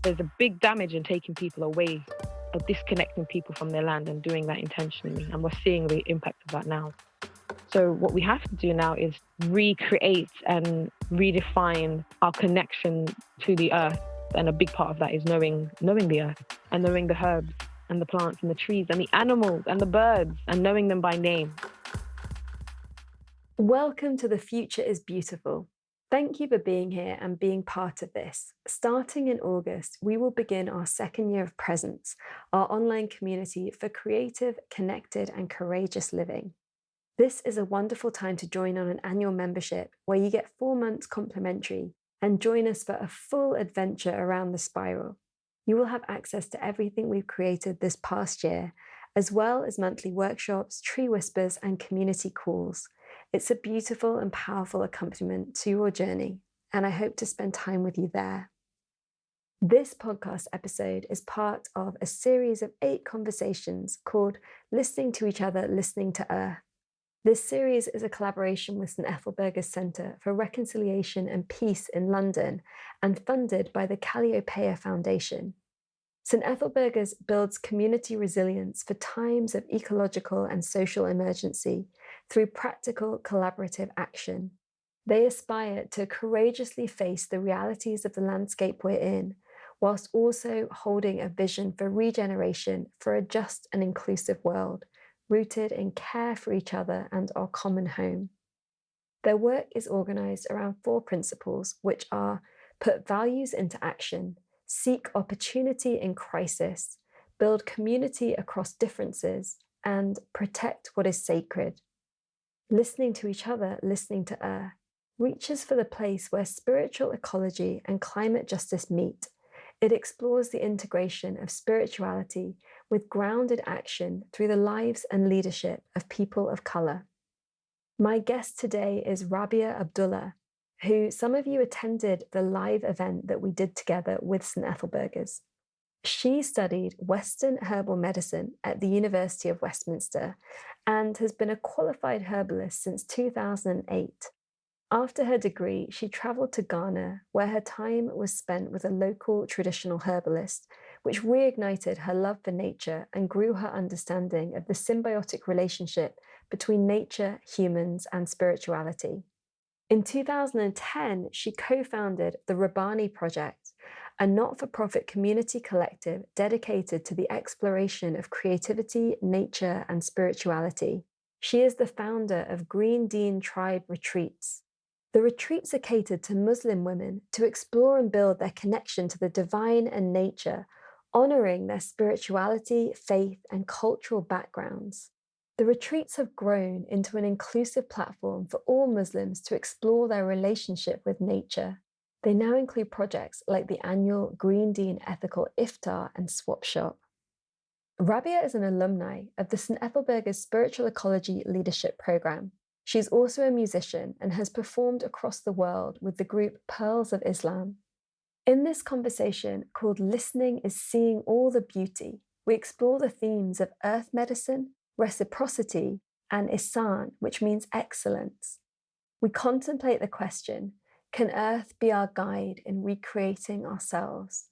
There's a big damage in taking people away, of disconnecting people from their land and doing that intentionally. And we're seeing the impact of that now. So what we have to do now is recreate and redefine our connection to the earth. And a big part of that is knowing the earth and knowing the herbs and the plants and the trees and the animals and the birds and knowing them by name. Welcome to The Future is Beautiful. Thank you for being here and being part of this. Starting in August, we will begin our second year of Presence, our online community for creative, connected, and courageous living. This is a wonderful time to join on an annual membership where you get 4 months complimentary and join us for a full adventure around the spiral. You will have access to everything we've created this past year, as well as monthly workshops, tree whispers, and community calls. It's a beautiful and powerful accompaniment to your journey, and I hope to spend time with you there. This podcast episode is part of a series of 8 conversations called Listening to Each Other, Listening to Earth. This series is a collaboration with St.Ethelburga's Centre for Reconciliation and Peace in London and funded by the Calliopeia Foundation. St.Ethelburga's builds community resilience for times of ecological and social emergency through practical collaborative action. They aspire to courageously face the realities of the landscape we're in, whilst also holding a vision for regeneration for a just and inclusive world, rooted in care for each other and our common home. Their work is organised around 4 principles, which are put values into action, seek opportunity in crisis, build community across differences, and protect what is sacred. Listening to Each Other, Listening to Earth reaches for the place where spiritual ecology and climate justice meet. It explores the integration of spirituality with grounded action through the lives and leadership of people of colour. My guest today is Rabiah Abdullah, who some of you attended the live event that we did together with St.Ethelburga's. She studied Western herbal medicine at the University of Westminster and has been a qualified herbalist since 2008. After her degree, she travelled to Ghana, where her time was spent with a local traditional herbalist, which reignited her love for nature and grew her understanding of the symbiotic relationship between nature, humans, and spirituality. In 2010, she co-founded the Rabiah Project, a not-for-profit community collective dedicated to the exploration of creativity, nature, and spirituality. She is the founder of Green Dean Tribe Retreats. The retreats are catered to Muslim women to explore and build their connection to the divine and nature, honouring their spirituality, faith, and cultural backgrounds. The retreats have grown into an inclusive platform for all Muslims to explore their relationship with nature. They now include projects like the annual Green Dean Ethical Iftar and Swap Shop. Rabiah is an alumni of the St.Ethelburga's Spiritual Ecology Leadership Programme. She's also a musician and has performed across the world with the group Pearls of Islam. In this conversation called Listening is Seeing All the Beauty, we explore the themes of earth medicine, reciprocity, and Ihsan, which means excellence. We contemplate the question, can earth be our guide in recreating ourselves?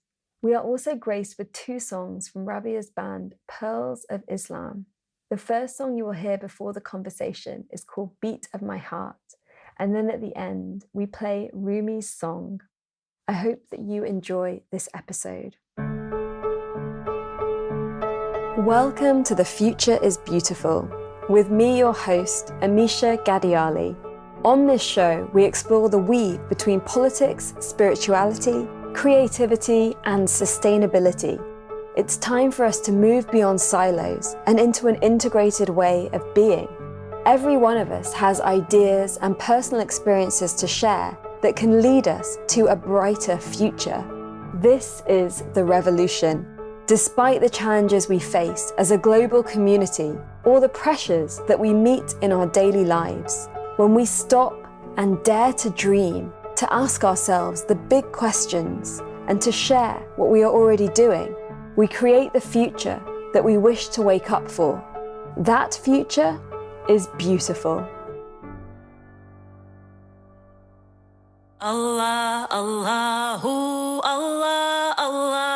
We are also graced with 2 songs from Rabiah's band, Pearls of Islam. The first song you will hear before the conversation is called Beat of My Heart, and then at the end, we play Rumi's song. I hope that you enjoy this episode. Welcome to The Future is Beautiful, with me, your host, Amisha Gadiali. On this show, we explore the weave between politics, spirituality, creativity, and sustainability. It's time for us to move beyond silos and into an integrated way of being. Every one of us has ideas and personal experiences to share that can lead us to a brighter future. This is the revolution. Despite the challenges we face as a global community or the pressures that we meet in our daily lives, when we stop and dare to dream, to ask ourselves the big questions and to share what we are already doing, we create the future that we wish to wake up for. That future is beautiful. Allah, Allahu, Allah, Allah.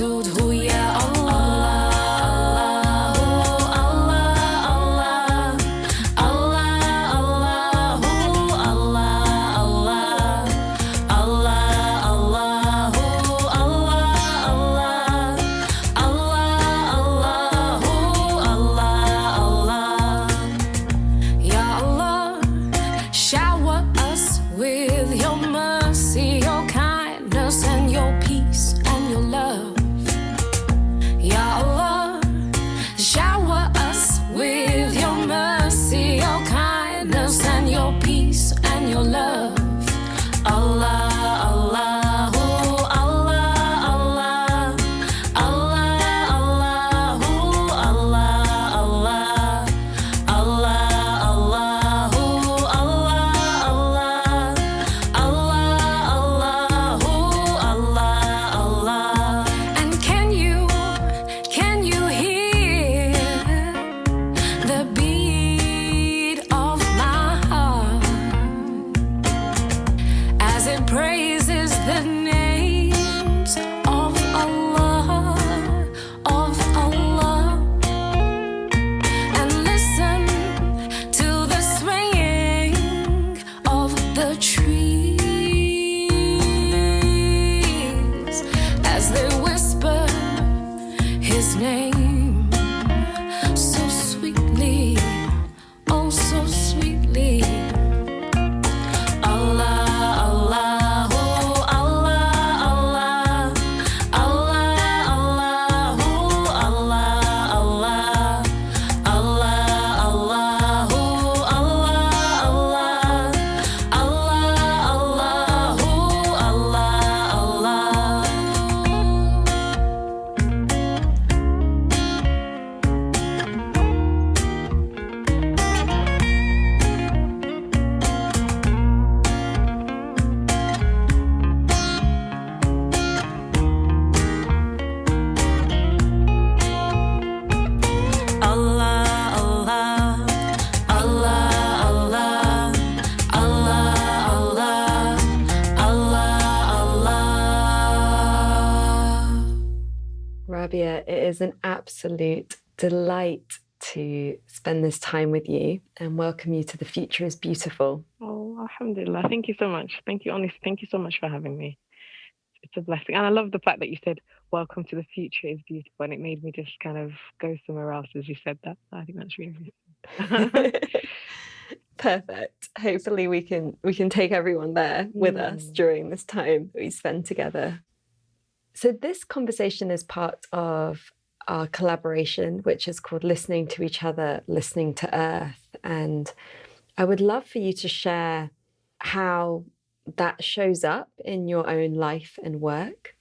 وجود هو يا الله Rabiah, it is an absolute delight to spend this time with you and welcome you to The Future is Beautiful. Oh, alhamdulillah. Thank you so much. Thank you, honestly. Thank you so much for having me. It's a blessing. And I love the fact that you said, welcome to The Future is Beautiful. And it made me just kind of go somewhere else as you said that. I think that's really Perfect. Hopefully we can take everyone there with us during this time that we spend together. So this conversation is part of our collaboration, which is called Listening to Each Other, Listening to Earth. And I would love for you to share how that shows up in your own life and work.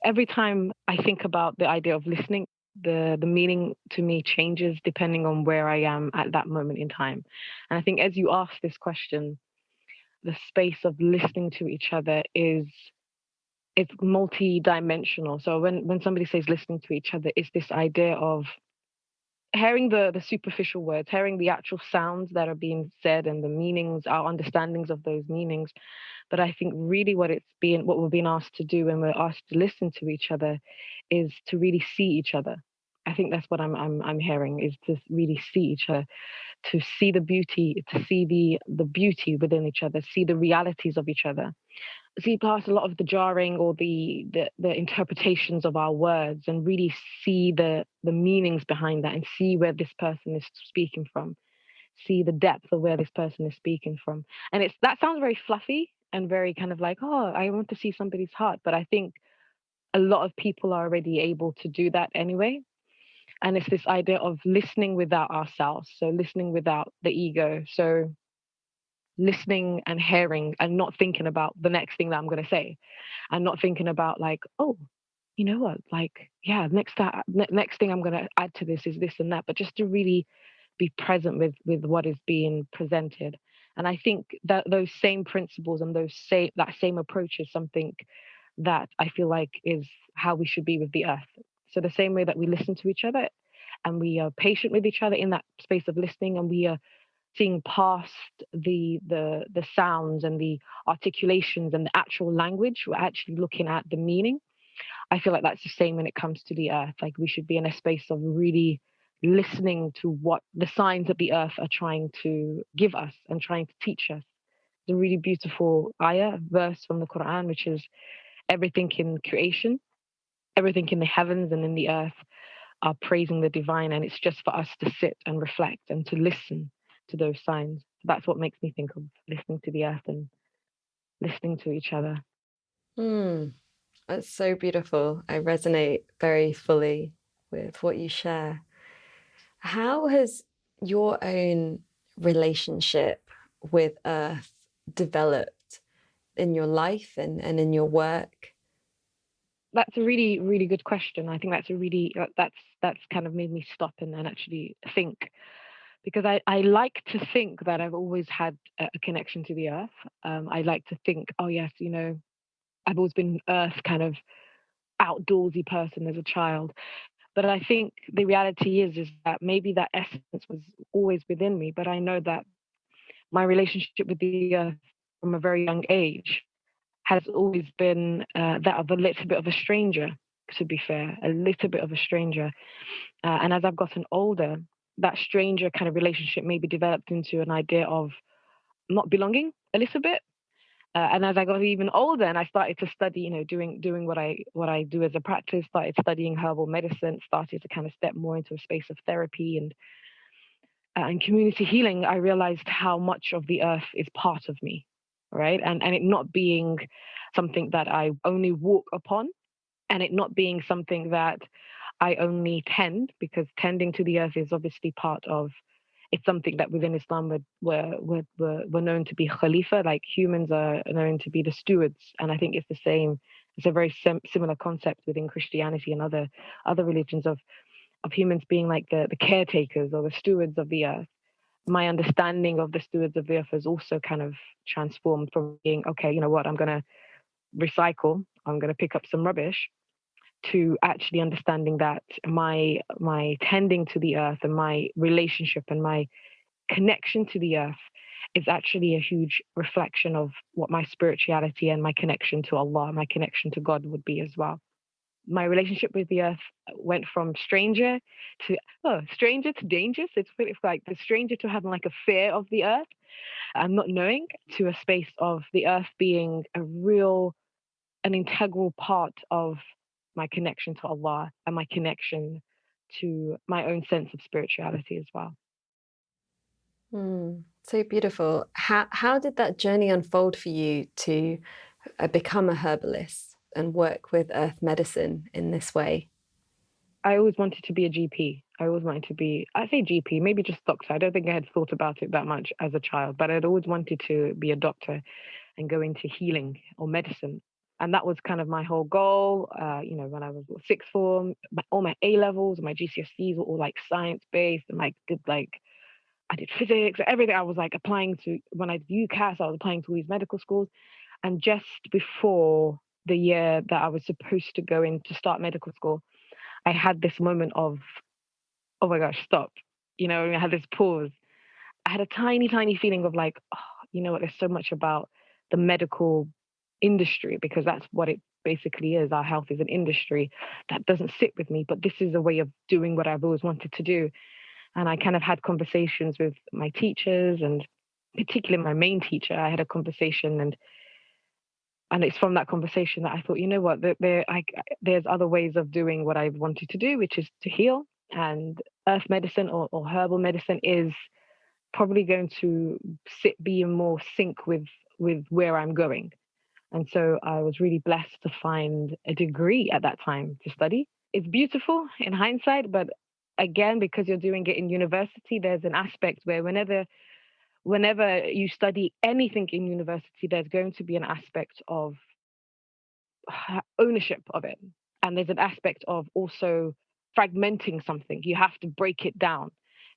Every time I think about the idea of listening, the meaning to me changes depending on where I am at that moment in time. And I think as you ask this question, the space of listening to each other it's multi-dimensional. So when somebody says listening to each other, it's this idea of hearing the superficial words, hearing the actual sounds that are being said and the meanings, our understandings of those meanings. But I think really what we're being asked to do when we're asked to listen to each other is to really see each other. I think that's what I'm hearing, is to really see each other, to see the beauty, to see the beauty within each other, see the realities of each other. See past a lot of the jarring or the interpretations of our words and really see the meanings behind that and see where this person is speaking from, see the depth of where this person is speaking from. And that sounds very fluffy and very kind of like, oh, I want to see somebody's heart. But I think a lot of people are already able to do that anyway. And it's this idea of listening without ourselves. So listening without the ego. So listening and hearing and not thinking about the next thing that I'm going to say and not thinking about like, oh, you know what, like, yeah, next thing I'm going to add to this is this and that, but just to really be present with what is being presented. And I think that those same principles and that same approach is something that I feel like is how we should be with the earth. So the same way that we listen to each other and we are patient with each other in that space of listening, and we are seeing past the sounds and the articulations and the actual language, we're actually looking at the meaning. I feel like that's the same when it comes to the earth. Like we should be in a space of really listening to what the signs of the earth are trying to give us and trying to teach us. The really beautiful ayah verse from the Quran, which is everything in creation, everything in the heavens and in the earth are praising the divine, and it's just for us to sit and reflect and to listen to those signs. That's what makes me think of listening to the earth and listening to each other. That's so beautiful. I resonate very fully with what you share. How has your own relationship with Earth developed in your life and in your work? That's a really, really good question. I think that's kind of made me stop and actually think, because I like to think that I've always had a connection to the earth. I like to think, oh yes, I've always been earth kind of outdoorsy person as a child. But I think the reality is that maybe that essence was always within me. But I know that my relationship with the earth from a very young age has always been that of a little bit of a stranger, to be fair, a little bit of a stranger. And as I've gotten older, that stranger kind of relationship maybe developed into an idea of not belonging a little bit. And as I got even older and I started to study, doing what I do as a practice, started studying herbal medicine, started to kind of step more into a space of therapy and community healing, I realized how much of the earth is part of me, right? And it not being something that I only walk upon, and it not being something that I only tend, because tending to the earth is obviously part of. It's something that within Islam we're known to be khalifa, like humans are known to be the stewards, and I think it's the same. It's a very similar concept within Christianity and other religions of humans being like the caretakers or the stewards of the earth. My understanding of the stewards of the earth has also kind of transformed from being, okay, you know what, I'm going to recycle, I'm going to pick up some rubbish, to actually understanding that my tending to the earth and my relationship and my connection to the earth is actually a huge reflection of what my spirituality and my connection to Allah, my connection to God would be as well. My relationship with the earth went from stranger to dangerous. It's like the stranger to having like a fear of the earth and not knowing, to a space of the earth being an integral part of my connection to Allah and my connection to my own sense of spirituality as well. So beautiful. How did that journey unfold for you to become a herbalist and work with earth medicine in this way? I always wanted to be a GP. I always wanted to be, I say GP, maybe just doctor. I don't think I had thought about it that much as a child, but I'd always wanted to be a doctor and go into healing or medicine. And that was kind of my whole goal. When I was sixth form, all my A levels, my GCSEs were all like science based, and like I did physics, everything. I was like applying to, when I did UCAS, I was applying to all these medical schools. And just before the year that I was supposed to go in to start medical school, I had this moment of, oh my gosh, stop. I had this pause. I had a tiny, tiny feeling of like, oh, you know what, there's so much about the medical industry, because that's what it basically is. Our health is an industry that doesn't sit with me, but this is a way of doing what I've always wanted to do. And I kind of had conversations with my teachers, and particularly my main teacher. I had a conversation, and it's from that conversation that I thought, you know what, there's other ways of doing what I've wanted to do, which is to heal. And earth medicine or herbal medicine is probably going to be in more sync with where I'm going. And so I was really blessed to find a degree at that time to study. It's beautiful in hindsight, but again, because you're doing it in university, there's an aspect where whenever you study anything in university, there's going to be an aspect of ownership of it. And there's an aspect of also fragmenting something. You have to break it down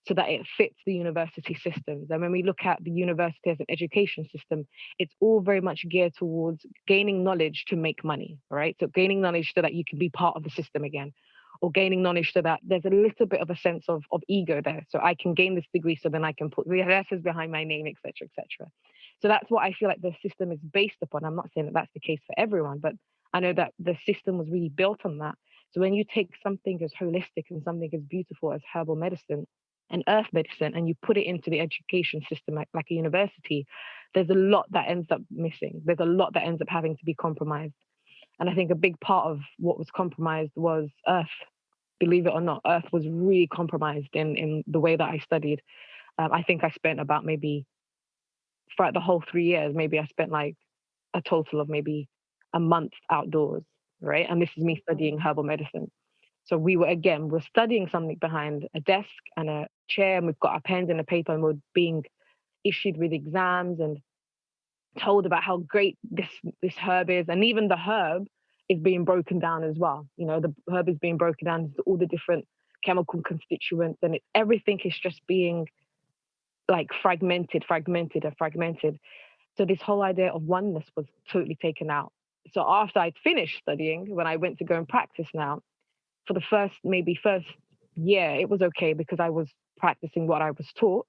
so that it fits the university systems. And when we look at the university as an education system, it's all very much geared towards gaining knowledge to make money, right? So gaining knowledge so that you can be part of the system again, or gaining knowledge so that there's a little bit of a sense of ego there. So I can gain this degree so then I can put the letters behind my name, et cetera, et cetera. So that's what I feel like the system is based upon. I'm not saying that that's the case for everyone, but I know that the system was really built on that. So when you take something as holistic and something as beautiful as herbal medicine and earth medicine, and you put it into the education system like a university, there's a lot that ends up missing. There's a lot that ends up having to be compromised. And I think a big part of what was compromised was earth. Believe it or not, earth was really compromised in the way that I studied. I think I spent about maybe, throughout the whole 3 years, maybe I spent like a total of maybe a month outdoors, right? And this is me studying herbal medicine. So we're studying something behind a desk and a chair, and we've got our pens and a paper, and we're being issued with exams and told about how great this herb is. And even the herb is being broken down as well. You know, the herb is being broken down into all the different chemical constituents, and everything is just being like fragmented. So this whole idea of oneness was totally taken out. So after I'd finished studying, when I went to go and practice now, for the first year, it was okay because I was practicing what I was taught.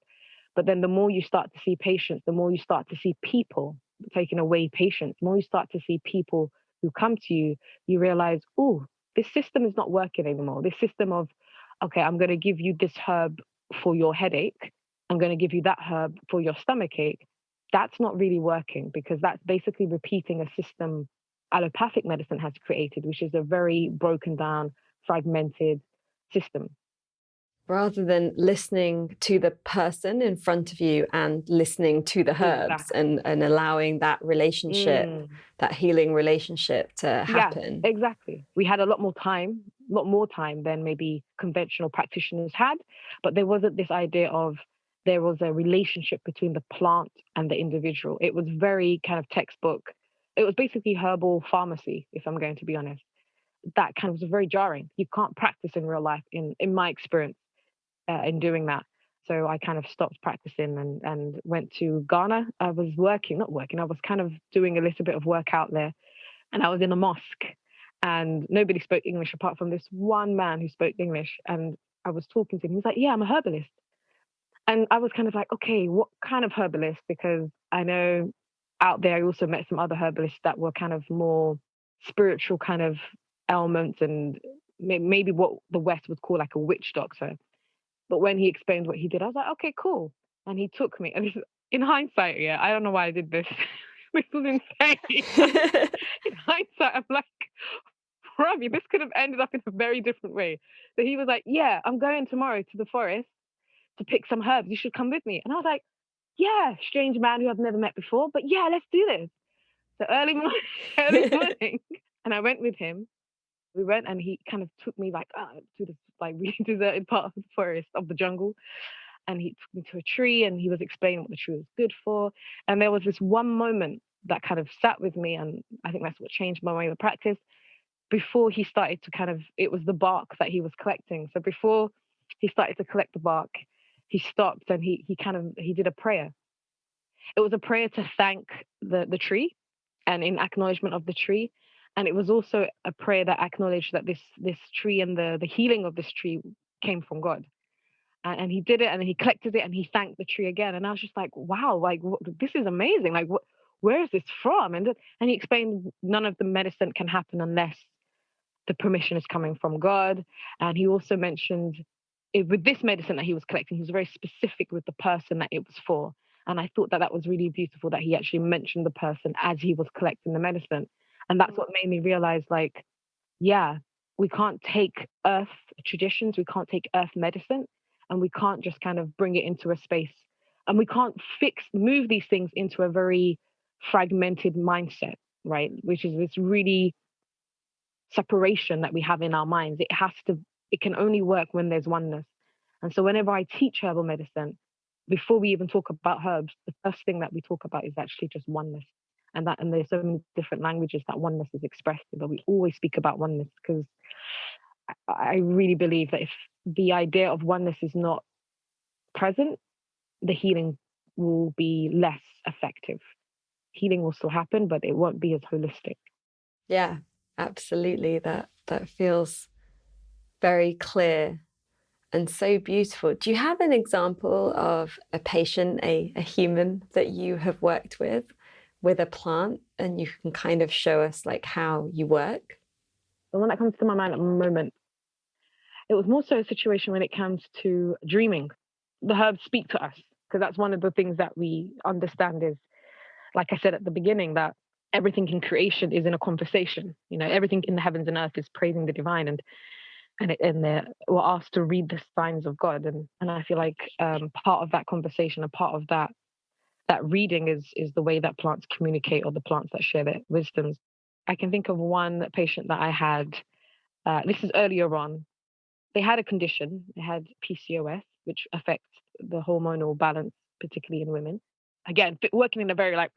But then the more you start to see patients, the more you start to see people taking away patients, the more you start to see people who come to you, you realize, oh, this system is not working anymore. This system of, okay, I'm going to give you this herb for your headache. I'm going to give you that herb for your stomach ache. That's not really working, because that's basically repeating a system allopathic medicine has created, which is a very broken down, fragmented system. Rather than listening to the person in front of you and listening to the herbs and allowing that relationship, that healing relationship to happen. Yeah, exactly. We had a lot more time than maybe conventional practitioners had, but there wasn't this idea of there was a relationship between the plant and the individual. It was very kind of textbook. It was basically herbal pharmacy, if I'm going to be honest. That kind of was very jarring. You can't practice in real life, in my experience, in doing that. So I kind of stopped practicing and went to Ghana. I was I was kind of doing a little bit of work out there. And I was in a mosque, and nobody spoke English apart from this one man who spoke English. And I was talking to him. He was like, yeah, I'm a herbalist. And I was kind of like, okay, what kind of herbalist? Because I know out there, I also met some other herbalists that were kind of more spiritual kind of elements, and maybe what the West would call like a witch doctor. But when he explained what he did, I was like, okay, cool. And he took me. And in hindsight, yeah, I don't know why I did this. This was insane. In hindsight, I'm like, Robbie, this could have ended up in a very different way. So he was like, yeah, I'm going tomorrow to the forest to pick some herbs. You should come with me. And I was like, yeah, strange man who I've never met before, but yeah, let's do this. So early morning, and I went with him. We went, and he kind of took me like to this like really deserted part of the forest, of the jungle. And he took me to a tree, and he was explaining what the tree was good for. And there was this one moment that kind of sat with me, and I think that's what changed my way of practice. Before he started to it was the bark that he was collecting. So before he started to collect the bark, he stopped, and he did a prayer. It was a prayer to thank the tree, and in acknowledgement of the tree. And it was also a prayer that acknowledged that this tree and the healing of this tree came from God. And he did it, and then he collected it, and he thanked the tree again. And I was just like, wow, like this is amazing. Like, where is this from? And he explained none of the medicine can happen unless the permission is coming from God. And he also mentioned with this medicine that he was collecting, he was very specific with the person that it was for. And I thought that was really beautiful that he actually mentioned the person as he was collecting the medicine. And that's what made me realize, like, yeah, we can't take earth traditions, we can't take earth medicine, and we can't just kind of bring it into a space. And we can't move these things into a very fragmented mindset, right? Which is this really separation that we have in our minds. It can only work when there's oneness. And so whenever I teach herbal medicine, before we even talk about herbs, the first thing that we talk about is actually just oneness. And there's so many different languages that oneness is expressed in, but we always speak about oneness, because I really believe that if the idea of oneness is not present, the healing will be less effective. Healing will still happen, but it won't be as holistic. Yeah, absolutely. That feels very clear and so beautiful. Do you have an example of a patient, a human that you have worked with a plant and you can kind of show us like how you work? The one that comes to my mind at the moment, it was more so a situation when it comes to dreaming. The herbs speak to us because that's one of the things that we understand is, like I said at the beginning, that everything in creation is in a conversation. You know, everything in the heavens and earth is praising the divine, and we're asked to read the signs of God. And I feel like part of that conversation, a part of that reading is the way that plants communicate, or the plants that share their wisdoms. I can think of one patient that I had. This is earlier on. They had a condition. They had PCOS, which affects the hormonal balance, particularly in women. Again, working in a very like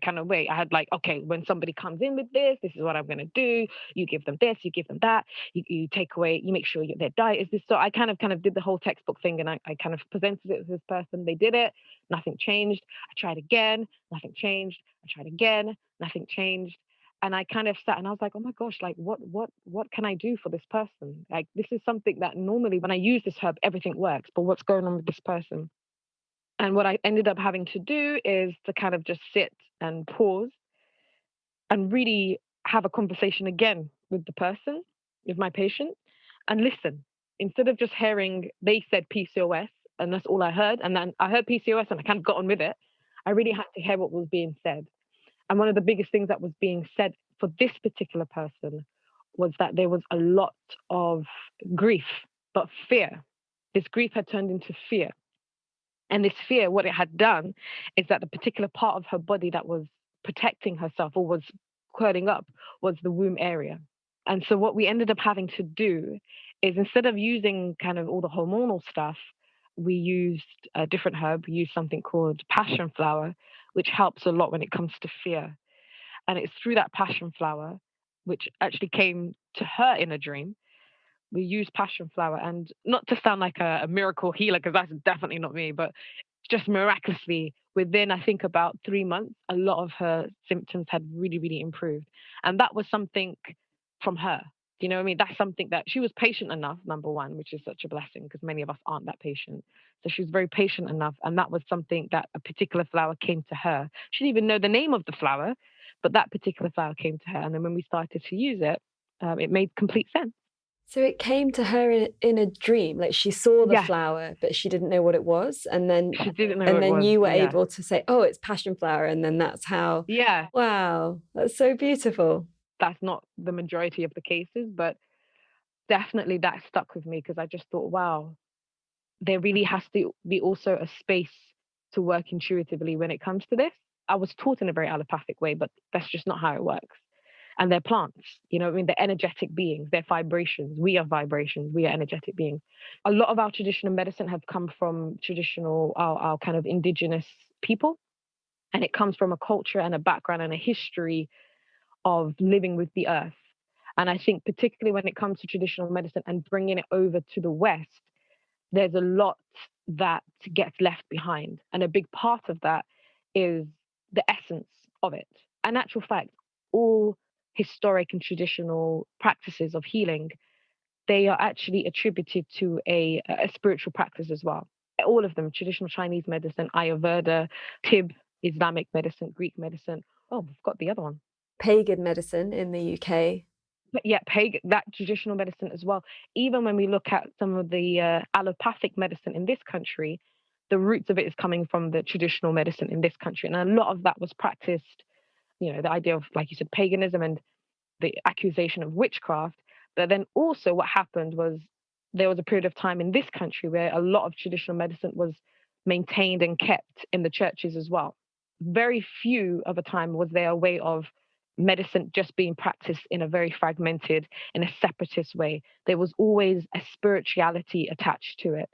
kind of way. I had like, okay, when somebody comes in with this is what I'm going to do. You give them this, you give them that. You take away, you make sure their diet is this. So I kind of did the whole textbook thing, and I kind of presented it to this person. They did it. Nothing changed. I tried again. Nothing changed. I tried again. Nothing changed. And I kind of sat and I was like, oh my gosh, like what can I do for this person? Like, this is something that normally when I use this herb, everything works. But what's going on with this person? And what I ended up having to do is to kind of just sit and pause and really have a conversation again with the person, with my patient, and listen. Instead of just hearing they said PCOS and that's all I heard, and then I heard PCOS and I kind of got on with it, I really had to hear what was being said. And one of the biggest things that was being said for this particular person was that there was a lot of grief, but fear. This grief had turned into fear. And this fear, what it had done is that the particular part of her body that was protecting herself or was curling up was the womb area. And so what we ended up having to do is, instead of using kind of all the hormonal stuff, we used a different herb. We used something called passion flower, which helps a lot when it comes to fear. And it's through that passion flower, which actually came to her in a dream. We use passion flower, and not to sound like a miracle healer, because that's definitely not me, but just miraculously, within, I think, about 3 months, a lot of her symptoms had really, really improved. And that was something from her. You know what I mean? That's something that she was patient enough, number one, which is such a blessing because many of us aren't that patient. So she was very patient enough. And that was something that a particular flower came to her. She didn't even know the name of the flower, but that particular flower came to her. And then when we started to use it, it made complete sense. So it came to her in a dream, like she saw the flower, but she didn't know what it was. And then she didn't know what it was. You were able to say, oh, it's passion flower. And then that's how. Yeah. Wow. That's so beautiful. That's not the majority of the cases, but definitely that stuck with me because I just thought, wow, there really has to be also a space to work intuitively when it comes to this. I was taught in a very allopathic way, but that's just not how it works. And they're plants, you know what I mean? They're energetic beings, they're vibrations. We are vibrations, we are energetic beings. A lot of our traditional medicine have come from our kind of indigenous people. And it comes from a culture and a background and a history of living with the earth. And I think particularly when it comes to traditional medicine and bringing it over to the West, there's a lot that gets left behind. And a big part of that is the essence of it. In actual fact, all historic and traditional practices of healing, they are actually attributed to a spiritual practice as well. All of them, traditional Chinese medicine, Ayurveda, Tib, Islamic medicine, Greek medicine. Oh, we've got the other one. Pagan medicine in the UK. But yeah, pagan, that traditional medicine as well. Even when we look at some of the allopathic medicine in this country, the roots of it is coming from the traditional medicine in this country. And a lot of that was practiced, you know, the idea of, like you said, paganism and the accusation of witchcraft. But then also what happened was there was a period of time in this country where a lot of traditional medicine was maintained and kept in the churches as well. Very few of a time was there a way of medicine just being practiced in a very fragmented, in a separatist way. There was always a spirituality attached to it.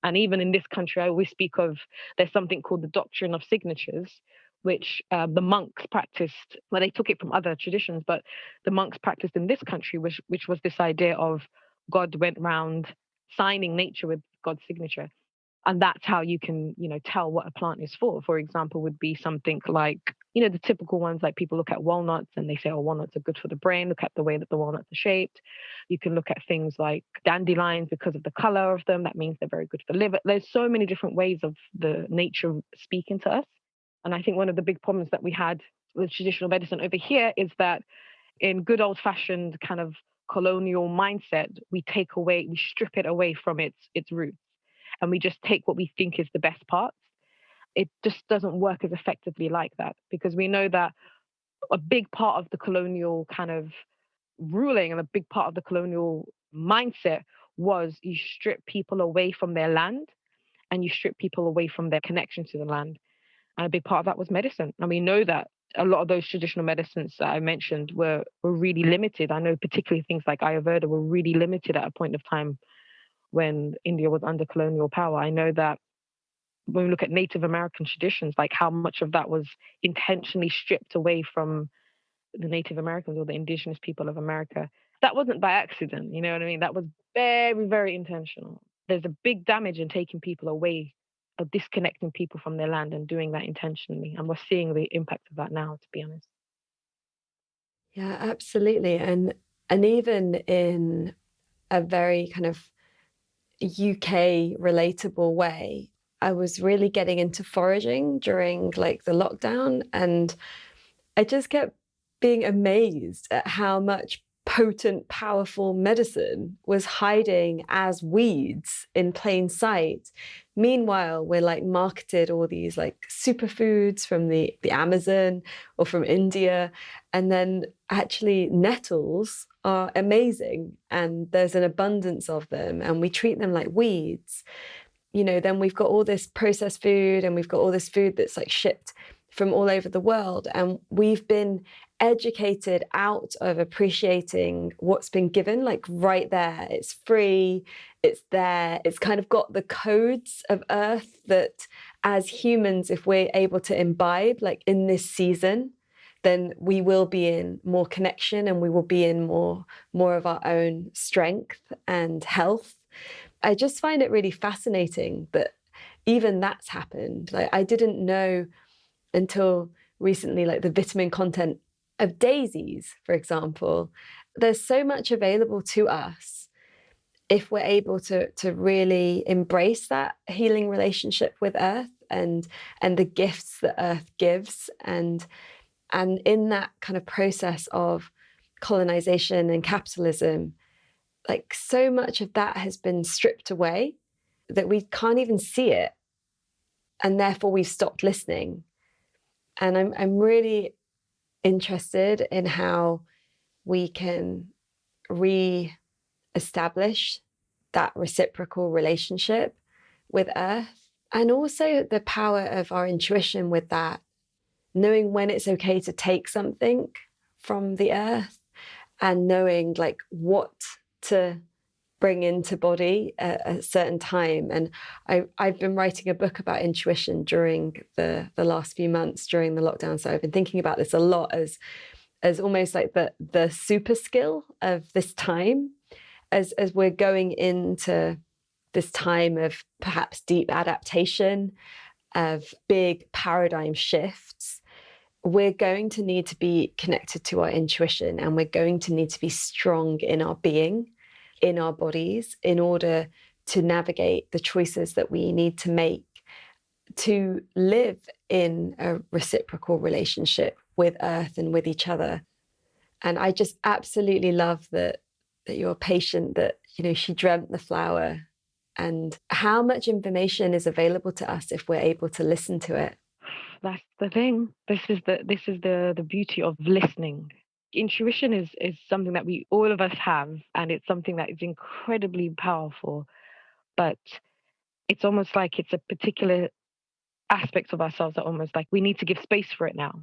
And even in this country, I always speak of, there's something called the Doctrine of Signatures, which the monks practiced. Well, they took it from other traditions, but the monks practiced in this country, which was this idea of God went round signing nature with God's signature. And that's how you can, you know, tell what a plant is for. For example, would be something like, you know, the typical ones, like people look at walnuts and they say, oh, walnuts are good for the brain. Look at the way that the walnuts are shaped. You can look at things like dandelions because of the color of them. That means they're very good for liver. There's so many different ways of the nature speaking to us. And I think one of the big problems that we had with traditional medicine over here is that in good old fashioned kind of colonial mindset, we strip it away from its roots, and we just take what we think is the best parts. It just doesn't work as effectively like that, because we know that a big part of the colonial kind of ruling and a big part of the colonial mindset was you strip people away from their land and you strip people away from their connection to the land. And a big part of that was medicine. And we know that a lot of those traditional medicines that I mentioned were really limited. I know particularly things like Ayurveda were really limited at a point of time when India was under colonial power. I know that when we look at Native American traditions, like how much of that was intentionally stripped away from the Native Americans or the indigenous people of America. That wasn't by accident, you know what I mean? That was very, very intentional. There's a big damage in taking people away, of disconnecting people from their land and doing that intentionally. And we're seeing the impact of that now, to be honest. Yeah, absolutely. And even in a very kind of UK relatable way, I was really getting into foraging during like the lockdown, and I just kept being amazed at how much potent, powerful medicine was hiding as weeds in plain sight. Meanwhile, we're like marketed all these like superfoods from the Amazon or from India. And then actually nettles are amazing and there's an abundance of them and we treat them like weeds. You know, then we've got all this processed food and we've got all this food that's like shipped from all over the world. And we've been educated out of appreciating what's been given, like right there. It's free, it's there, it's kind of got the codes of earth that as humans, if we're able to imbibe, like in this season, then we will be in more connection and we will be in more of our own strength and health. I just find it really fascinating that even that's happened. Like I didn't know until recently, like the vitamin content of daisies, for example. There's so much available to us if we're able to really embrace that healing relationship with earth and the gifts that earth gives. And in that kind of process of colonization and capitalism, like so much of that has been stripped away that we can't even see it. And therefore we've stopped listening. And I'm really interested in how we can re-establish that reciprocal relationship with earth, and also the power of our intuition with that, knowing when it's okay to take something from the earth and knowing like what to bring into body at a certain time. And I've been writing a book about intuition during the last few months during the lockdown. So I've been thinking about this a lot as almost like the super skill of this time, as we're going into this time of perhaps deep adaptation, of big paradigm shifts. We're going to need to be connected to our intuition, and we're going to need to be strong in our being, in our bodies, in order to navigate the choices that we need to make to live in a reciprocal relationship with earth and with each other. And I just absolutely love that you're patient, that, you know, she dreamt the flower, and how much information is available to us if we're able to listen to it. That's the thing. This is the beauty of listening. Intuition is something that we all of us have, and it's something that is incredibly powerful, but it's almost like it's a particular aspect of ourselves that almost like we need to give space for it now.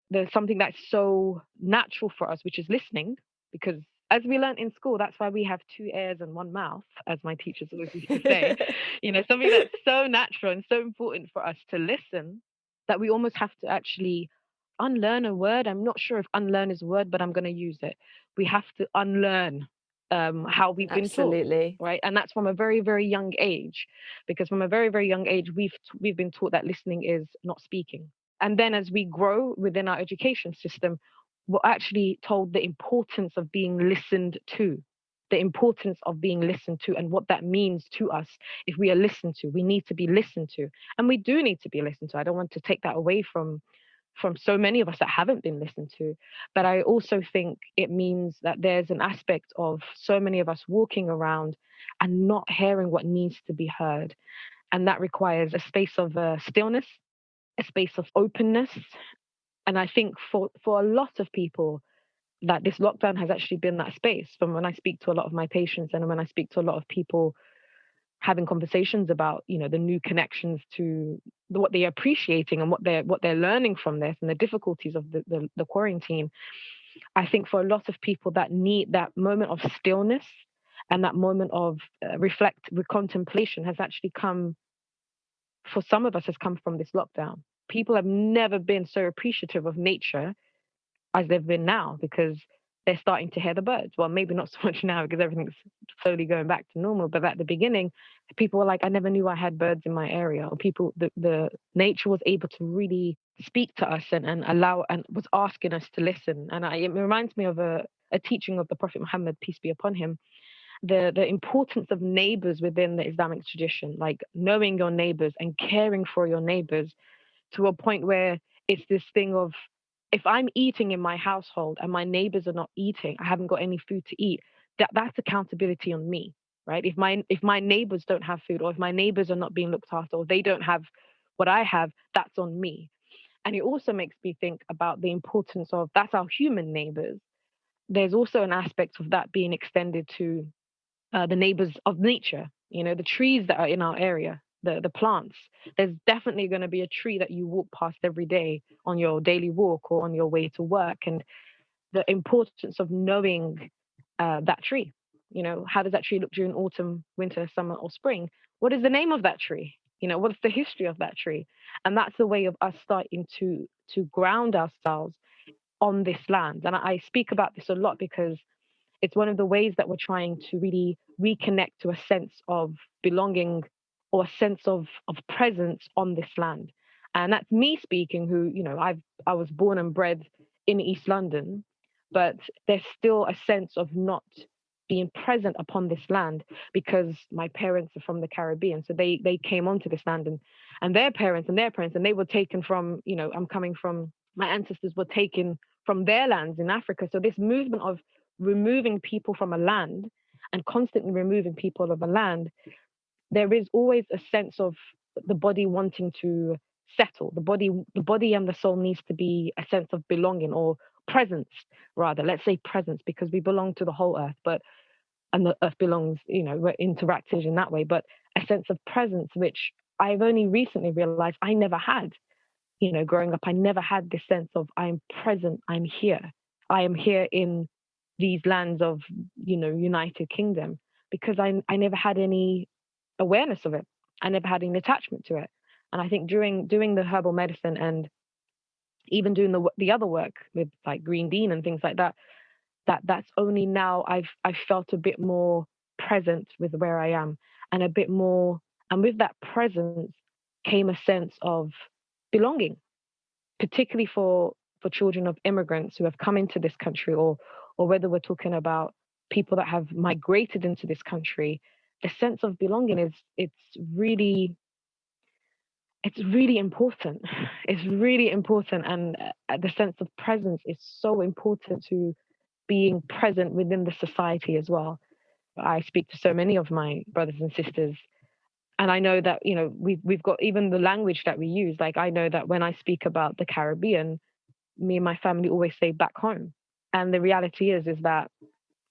There's something that's so natural for us, which is listening, because as we learned in school, that's why we have two ears and one mouth, as my teachers always used to say. You know, something that's so natural and so important for us to listen, that we almost have to actually unlearn a word. I'm not sure if unlearn is a word, but I'm going to use it. We have to unlearn how we've been taught, right? And that's from a very, very young age, because from a very, very young age, we've been taught that listening is not speaking. And then as we grow within our education system, we're actually told the importance of being listened to, the importance of being listened to, and what that means to us. If we are listened to, we need to be listened to. And we do need to be listened to. I don't want to take that away from from so many of us that haven't been listened to. But I also think it means that there's an aspect of so many of us walking around and not hearing what needs to be heard. And that requires a space of stillness, a space of openness. And I think for a lot of people, that this lockdown has actually been that space. From when I speak to a lot of my patients and when I speak to a lot of people having conversations about, the new connections to what they're appreciating and what they're learning from this and the difficulties of the quarantine. I think for a lot of people that need that moment of stillness and that moment of contemplation has actually come, for some of us, has come from this lockdown. People have never been so appreciative of nature as they've been now, because they're starting to hear the birds. Well, maybe not so much now because everything's slowly going back to normal. But at the beginning, people were like, I never knew I had birds in my area. Or the nature was able to really speak to us and allow, and was asking us to listen. And it reminds me of a teaching of the Prophet Muhammad, peace be upon him, the importance of neighbors within the Islamic tradition, like knowing your neighbors and caring for your neighbors, to a point where it's this thing of, if I'm eating in my household and my neighbors are not eating, I haven't got any food to eat, that's accountability on me, right? If my neighbors don't have food, or if my neighbors are not being looked after, or they don't have what I have, that's on me. And it also makes me think about the importance of, that's our human neighbors. There's also an aspect of that being extended to the neighbors of nature, the trees that are in our area, the plants. There's definitely going to be a tree that you walk past every day on your daily walk or on your way to work. And the importance of knowing that tree. How does that tree look during autumn, winter, summer, or spring? What is the name of that tree? What's the history of that tree? And that's a way of us starting to ground ourselves on this land. And I speak about this a lot because it's one of the ways that we're trying to really reconnect to a sense of belonging or a sense of presence on this land. And that's me speaking, who, I was born and bred in East London, but there's still a sense of not being present upon this land because my parents are from the Caribbean. So they came onto this land, and their parents and they were taken from, I'm coming from, my ancestors were taken from their lands in Africa. So this movement of removing people from a land and constantly removing people of a land, there is always a sense of the body wanting to settle. The body and the soul needs to be a sense of belonging, or presence, rather. Let's say presence, because we belong to the whole earth, and the earth belongs, we're interactive in that way, but a sense of presence, which I've only recently realized I never had. Growing up, I never had this sense of, I'm present, I'm here. I am here in these lands of, United Kingdom, because I never had any awareness of it. I never had any attachment to it. And I think during doing the herbal medicine and even doing the other work with like green bean and things like that, that's only now I've felt a bit more present with where I am, and a bit more, and with that presence came a sense of belonging, particularly for children of immigrants who have come into this country, or whether we're talking about people that have migrated into this country. The sense of belonging it's really important. It's really important, and the sense of presence is so important to being present within the society as well. I speak to so many of my brothers and sisters, and I know that we've got even the language that we use. Like, I know that when I speak about the Caribbean, me and my family always say back home. And the reality is that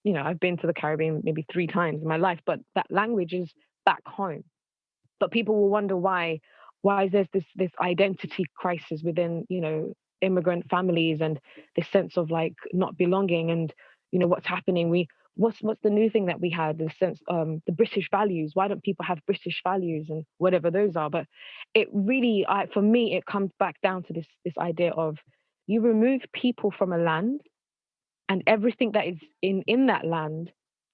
I've been to the Caribbean maybe 3 times in my life, but that language is back home. But people will wonder why is there this identity crisis within immigrant families, and this sense of like not belonging, and what's happening. What's the new thing that we had, the sense the British values. Why don't people have British values, and whatever those are? But it really, for me, it comes back down to this idea of, you remove people from a land, and everything that is in that land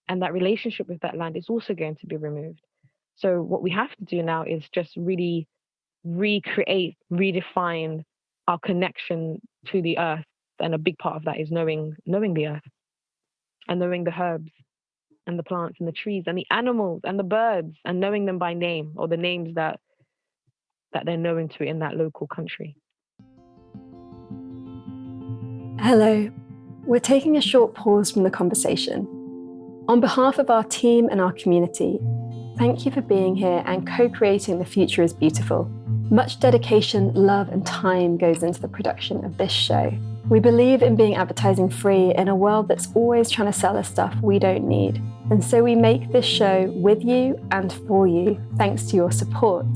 and that relationship with that land is also going to be removed. So what we have to do now is just really recreate, redefine our connection to the earth. And a big part of that is knowing the earth, and knowing the herbs and the plants and the trees and the animals and the birds, and knowing them by name, or the names that they're known to in that local country. Hello. We're taking a short pause from the conversation. On behalf of our team and our community, thank you for being here and co-creating The Future is Beautiful. Much dedication, love, and time goes into the production of this show. We believe in being advertising free in a world that's always trying to sell us stuff we don't need. And so we make this show with you and for you, thanks to your support.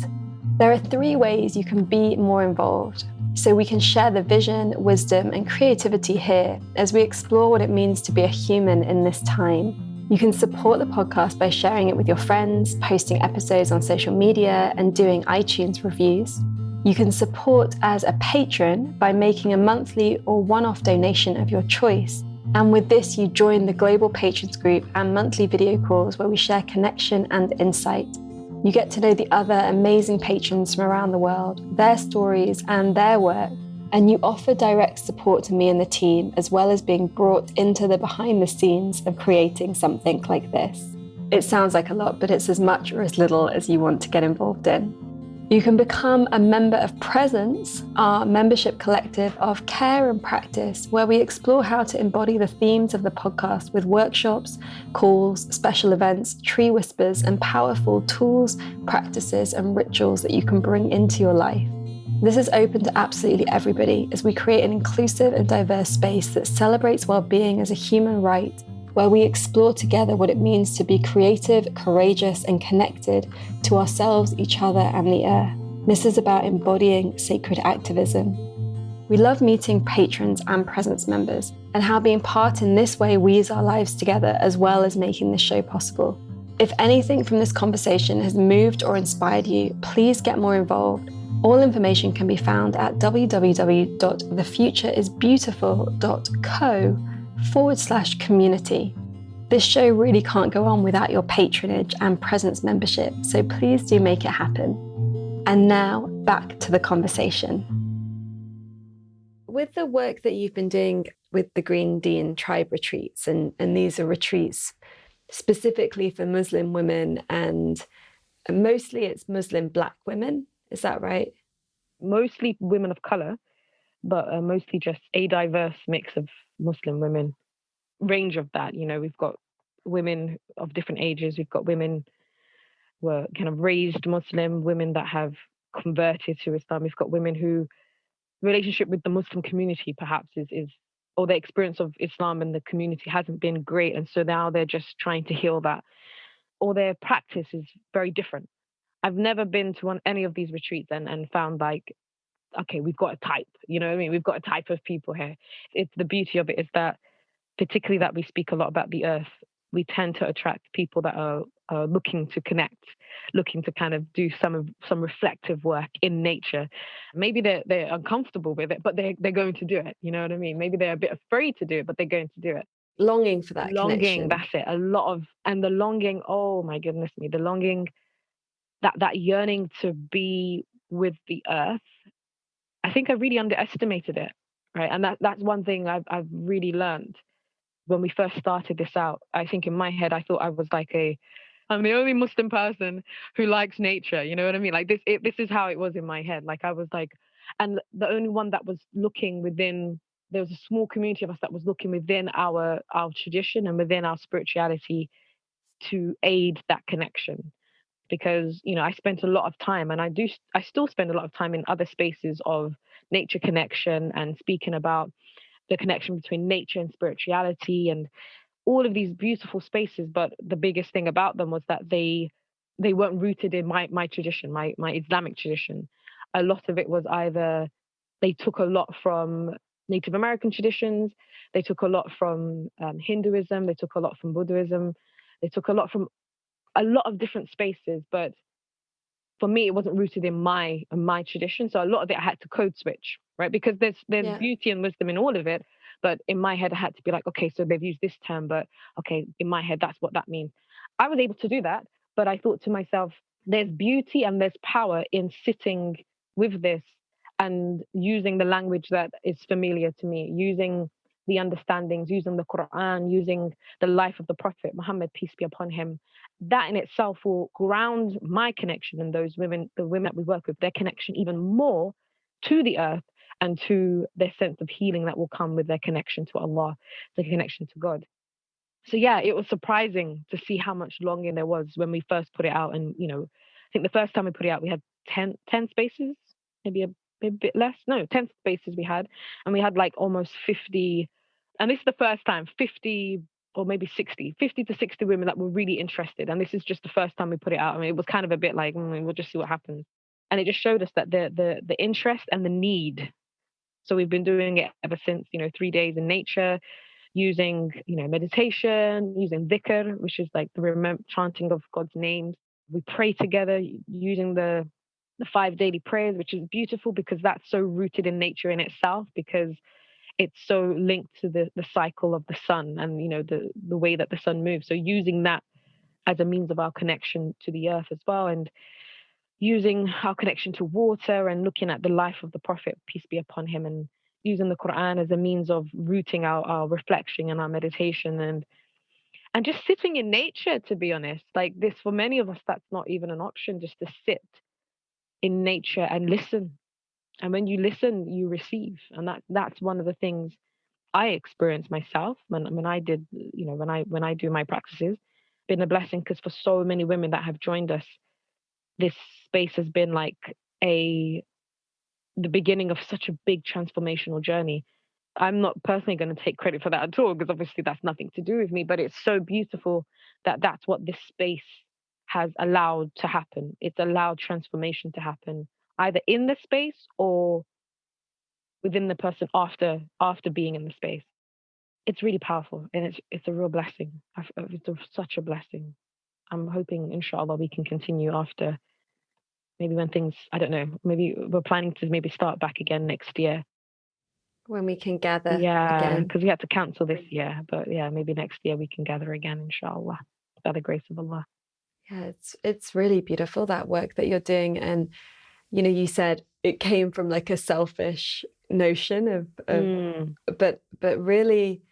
There are 3 ways you can be more involved, so we can share the vision, wisdom, and creativity here as we explore what it means to be a human in this time. You can support the podcast by sharing it with your friends, posting episodes on social media, and doing iTunes reviews. You can support as a patron by making a monthly or one-off donation of your choice. And with this, you join the Global Patrons group and monthly video calls where we share connection and insight. You get to know the other amazing patrons from around the world, their stories and their work, and you offer direct support to me and the team, as well as being brought into the behind the scenes of creating something like this. It sounds like a lot, but it's as much or as little as you want to get involved in. You can become a member of Presence, our membership collective of care and practice, where we explore how to embody the themes of the podcast with workshops, calls, special events, tree whispers, and powerful tools, practices, and rituals that you can bring into your life. This is open to absolutely everybody as we create an inclusive and diverse space that celebrates well-being as a human right, where we explore together what it means to be creative, courageous, and connected to ourselves, each other, and the earth. This is about embodying sacred activism. We love meeting patrons and Presence members and how being part in this way weaves our lives together, as well as making this show possible. If anything from this conversation has moved or inspired you, please get more involved. All information can be found at www.thefutureisbeautiful.co/community. This show really can't go on without your patronage and Presence membership, so please do make it happen. And now, back to the conversation. With the work that you've been doing with the Green Dean tribe retreats, and these are retreats specifically for Muslim women, and mostly it's Muslim Black women, is that right? Mostly women of color, but mostly just a diverse mix of Muslim women. Range of that, we've got women of different ages. We've got women who are kind of raised Muslim, women that have converted to Islam. We've got women who relationship with the Muslim community perhaps is or their experience of Islam and the community hasn't been great, and so now they're just trying to heal that, or their practice is very different. I've never been to any of these retreats and found like, okay, we've got a type, you know what I mean? We've got a type of people here. It's the beauty of it is that, particularly that we speak a lot about the earth, we tend to attract people that are looking to connect, looking to kind of do some reflective work in nature. Maybe they're uncomfortable with it, but they're going to do it. You know what I mean? Maybe they're a bit afraid to do it, but they're going to do it. Longing for that Longing, connection. that's it. And the longing, oh my goodness me, the longing, that yearning to be with the earth. I think I really underestimated it, right? And that's one thing I've really learned. When we first started this out, I think in my head, I thought I was like I'm the only Muslim person who likes nature. You know what I mean? Like this is how it was in my head. Like I was like, and the only one that was looking within, there was a small community of us that was looking within our tradition and within our spirituality to aid that connection. Because, I spent a lot of time, and I still spend a lot of time in other spaces of nature connection and speaking about the connection between nature and spirituality and all of these beautiful spaces. But the biggest thing about them was that they weren't rooted in my tradition, my Islamic tradition. A lot of it was either they took a lot from Native American traditions, they took a lot from Hinduism, they took a lot from Buddhism, they took a lot from a lot of different spaces. But for me, it wasn't rooted in my tradition. So a lot of it I had to code switch, right? Because there's beauty and wisdom in all of it. But in my head, I had to be like, okay, so they've used this term, but okay, in my head, that's what that means. I was able to do that, but I thought to myself, there's beauty and there's power in sitting with this and using the language that is familiar to me, using the understandings, using the Quran, using the life of the Prophet Muhammad, peace be upon him. That in itself will ground my connection and those women, the women that we work with, their connection even more to the earth and two, their sense of healing that will come with their connection to Allah, their connection to God. So yeah, it was surprising to see how much longing there was when we first put it out. And, I think the first time we put it out, we had 10 spaces, maybe a bit less. No, 10 spaces we had. And we had like almost 50. And this is the first time, 50 or maybe 50 to 60 women that were really interested. And this is just the first time we put it out. I mean, it was kind of a bit like, we'll just see what happens. And it just showed us that the interest and the need. So we've been doing it ever since, 3 days in nature, using, meditation, using dhikr, which is like the chanting of God's names. We pray together using the 5 daily prayers, which is beautiful because that's so rooted in nature in itself, because it's so linked to the cycle of the sun and, the way that the sun moves. So using that as a means of our connection to the earth as well, and using our connection to water and looking at the life of the Prophet, peace be upon him, and using the Quran as a means of rooting our reflection and our meditation, and just sitting in nature, to be honest. Like this, for many of us, that's not even an option, just to sit in nature and listen. And when you listen, you receive. And that's one of the things I experience myself when I did, when I do my practices. Been a blessing, because for so many women that have joined us, this space has been like the beginning of such a big transformational journey. I'm not personally going to take credit for that at all, because obviously that's nothing to do with me, but it's so beautiful that that's what this space has allowed to happen. It's allowed transformation to happen either in the space or within the person after being in the space. It's really powerful, and it's a real blessing. Such a blessing. I'm hoping, inshallah, we can continue after, maybe when things, I don't know, maybe we're planning to maybe start back again next year. When we can gather Yeah, again. because we had to cancel this year. But yeah, maybe next year we can gather again, inshallah, by the grace of Allah. Yeah, it's really beautiful, that work that you're doing. And, you said it came from like a selfish notion but really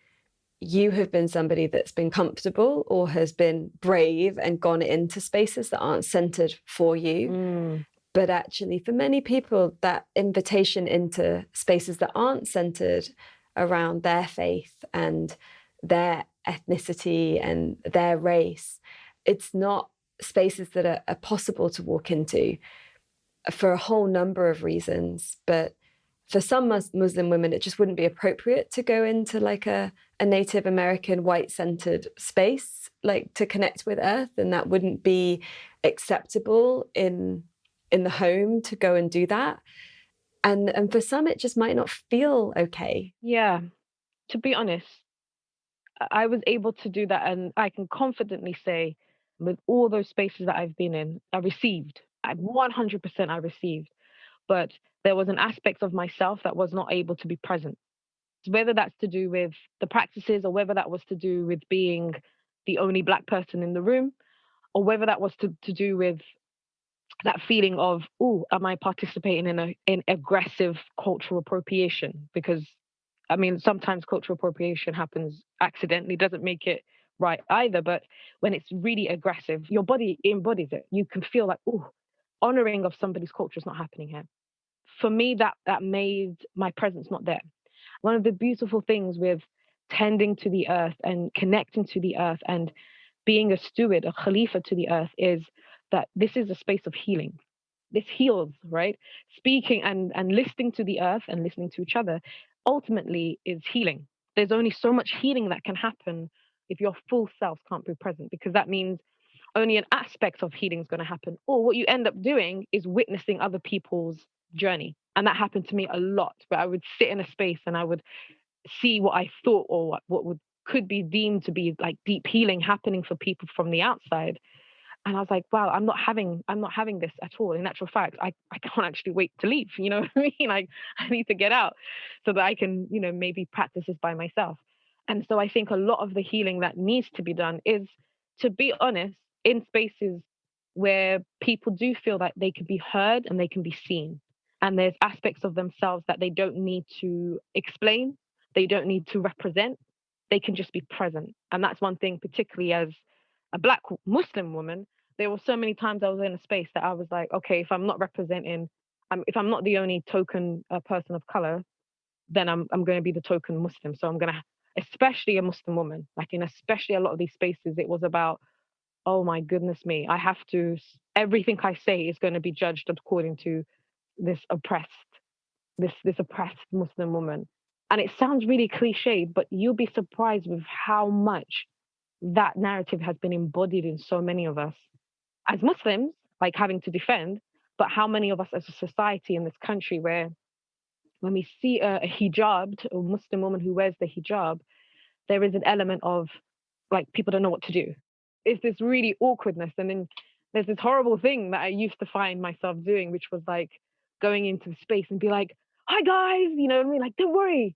you have been somebody that's been comfortable or has been brave and gone into spaces that aren't centered for you. But actually, for many people, that invitation into spaces that aren't centered around their faith and their ethnicity and their race, it's not spaces that are possible to walk into for a whole number of reasons. But for some Muslim women, it just wouldn't be appropriate to go into like a Native American white-centered space, like to connect with Earth, and that wouldn't be acceptable in the home to go and do that. And for some, it just might not feel okay. Yeah, to be honest, I was able to do that, and I can confidently say, with all those spaces that I've been in, I received. 100% I received. But there was an aspect of myself that was not able to be present. Whether that's to do with the practices, or whether that was to do with being the only Black person in the room, or whether that was to do with that feeling of, oh, am I participating in aggressive cultural appropriation? Because I mean, sometimes cultural appropriation happens accidentally, doesn't make it right either. But when it's really aggressive, your body embodies it. You can feel like, oh, honoring of somebody's culture is not happening here. For me, that made my presence not there. One of the beautiful things with tending to the earth and connecting to the earth and being a steward, a khalifa to the earth, is that this is a space of healing. This heals, right? Speaking and listening to the earth and listening to each other ultimately is healing. There's only so much healing that can happen if your full self can't be present, because that means only an aspect of healing is going to happen. Or what you end up doing is witnessing other people's journey. And that happened to me a lot, where I would sit in a space and I would see what I thought, or what could be deemed to be like deep healing happening for people from the outside. And I was like, wow, I'm not having this at all. In actual fact, I can't actually wait to leave. You know what I mean? Like, I need to get out so that I can, maybe practice this by myself. And so I think a lot of the healing that needs to be done is, to be honest, in spaces where people do feel that they can be heard and they can be seen. And there's aspects of themselves that they don't need to explain, they don't need to represent, they can just be present. And that's one thing, particularly as a Black Muslim woman, there were so many times I was in a space that I was like, okay, if I'm not representing, if I'm not the only token person of color, then I'm going to be the token Muslim. So I'm going to, especially a Muslim woman, like in especially a lot of these spaces, it was about, oh my goodness me, I have to, everything I say is going to be judged according to this oppressed Muslim woman. And it sounds really cliched, but you'll be surprised with how much that narrative has been embodied in so many of us as Muslims, like having to defend, but how many of us as a society in this country, where when we see a hijabbed or Muslim woman who wears the hijab, there is an element of like people don't know what to do. It's this really awkwardness. And then there's this horrible thing that I used to find myself doing, which was like going into space and be like, hi guys, you know what I mean? Like, don't worry,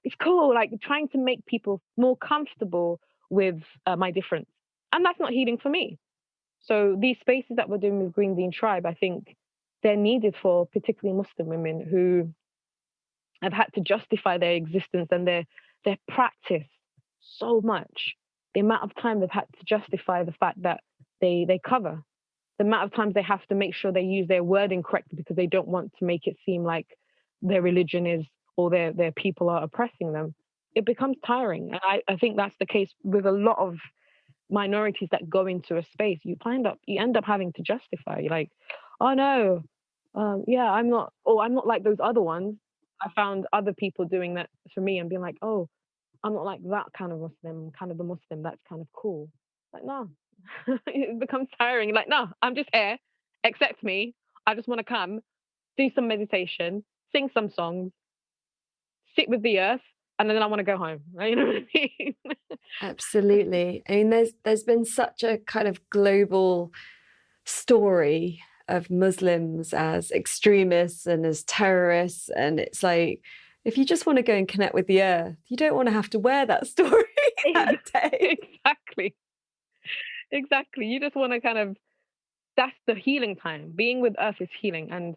it's cool. Like trying to make people more comfortable with my difference. And that's not healing for me. So these spaces that we're doing with Green Bean Tribe, I think they're needed for particularly Muslim women who have had to justify their existence and their practice so much. The amount of time they've had to justify the fact that they cover, the amount of times they have to make sure they use their wording correctly because they don't want to make it seem like their religion is or their people are oppressing them. It becomes tiring. And I think that's the case with a lot of minorities that go into a space. You end up having to justify. You're like, oh no, yeah, I'm not like those other ones. I found other people doing that for me and being like, oh, I'm not like that kind of Muslim. I'm kind of the Muslim that's kind of cool. Like, no, it becomes tiring. Like, no, I'm just here. Accept me. I just want to come, do some meditation, sing some songs, sit with the earth, and then I want to go home. You know what I mean? Absolutely. I mean, there's been such a kind of global story of Muslims as extremists and as terrorists, and it's like, if you just want to go and connect with the earth, you don't want to have to wear that story that day. Exactly. You just want to kind of, that's the healing time. Being with earth is healing. And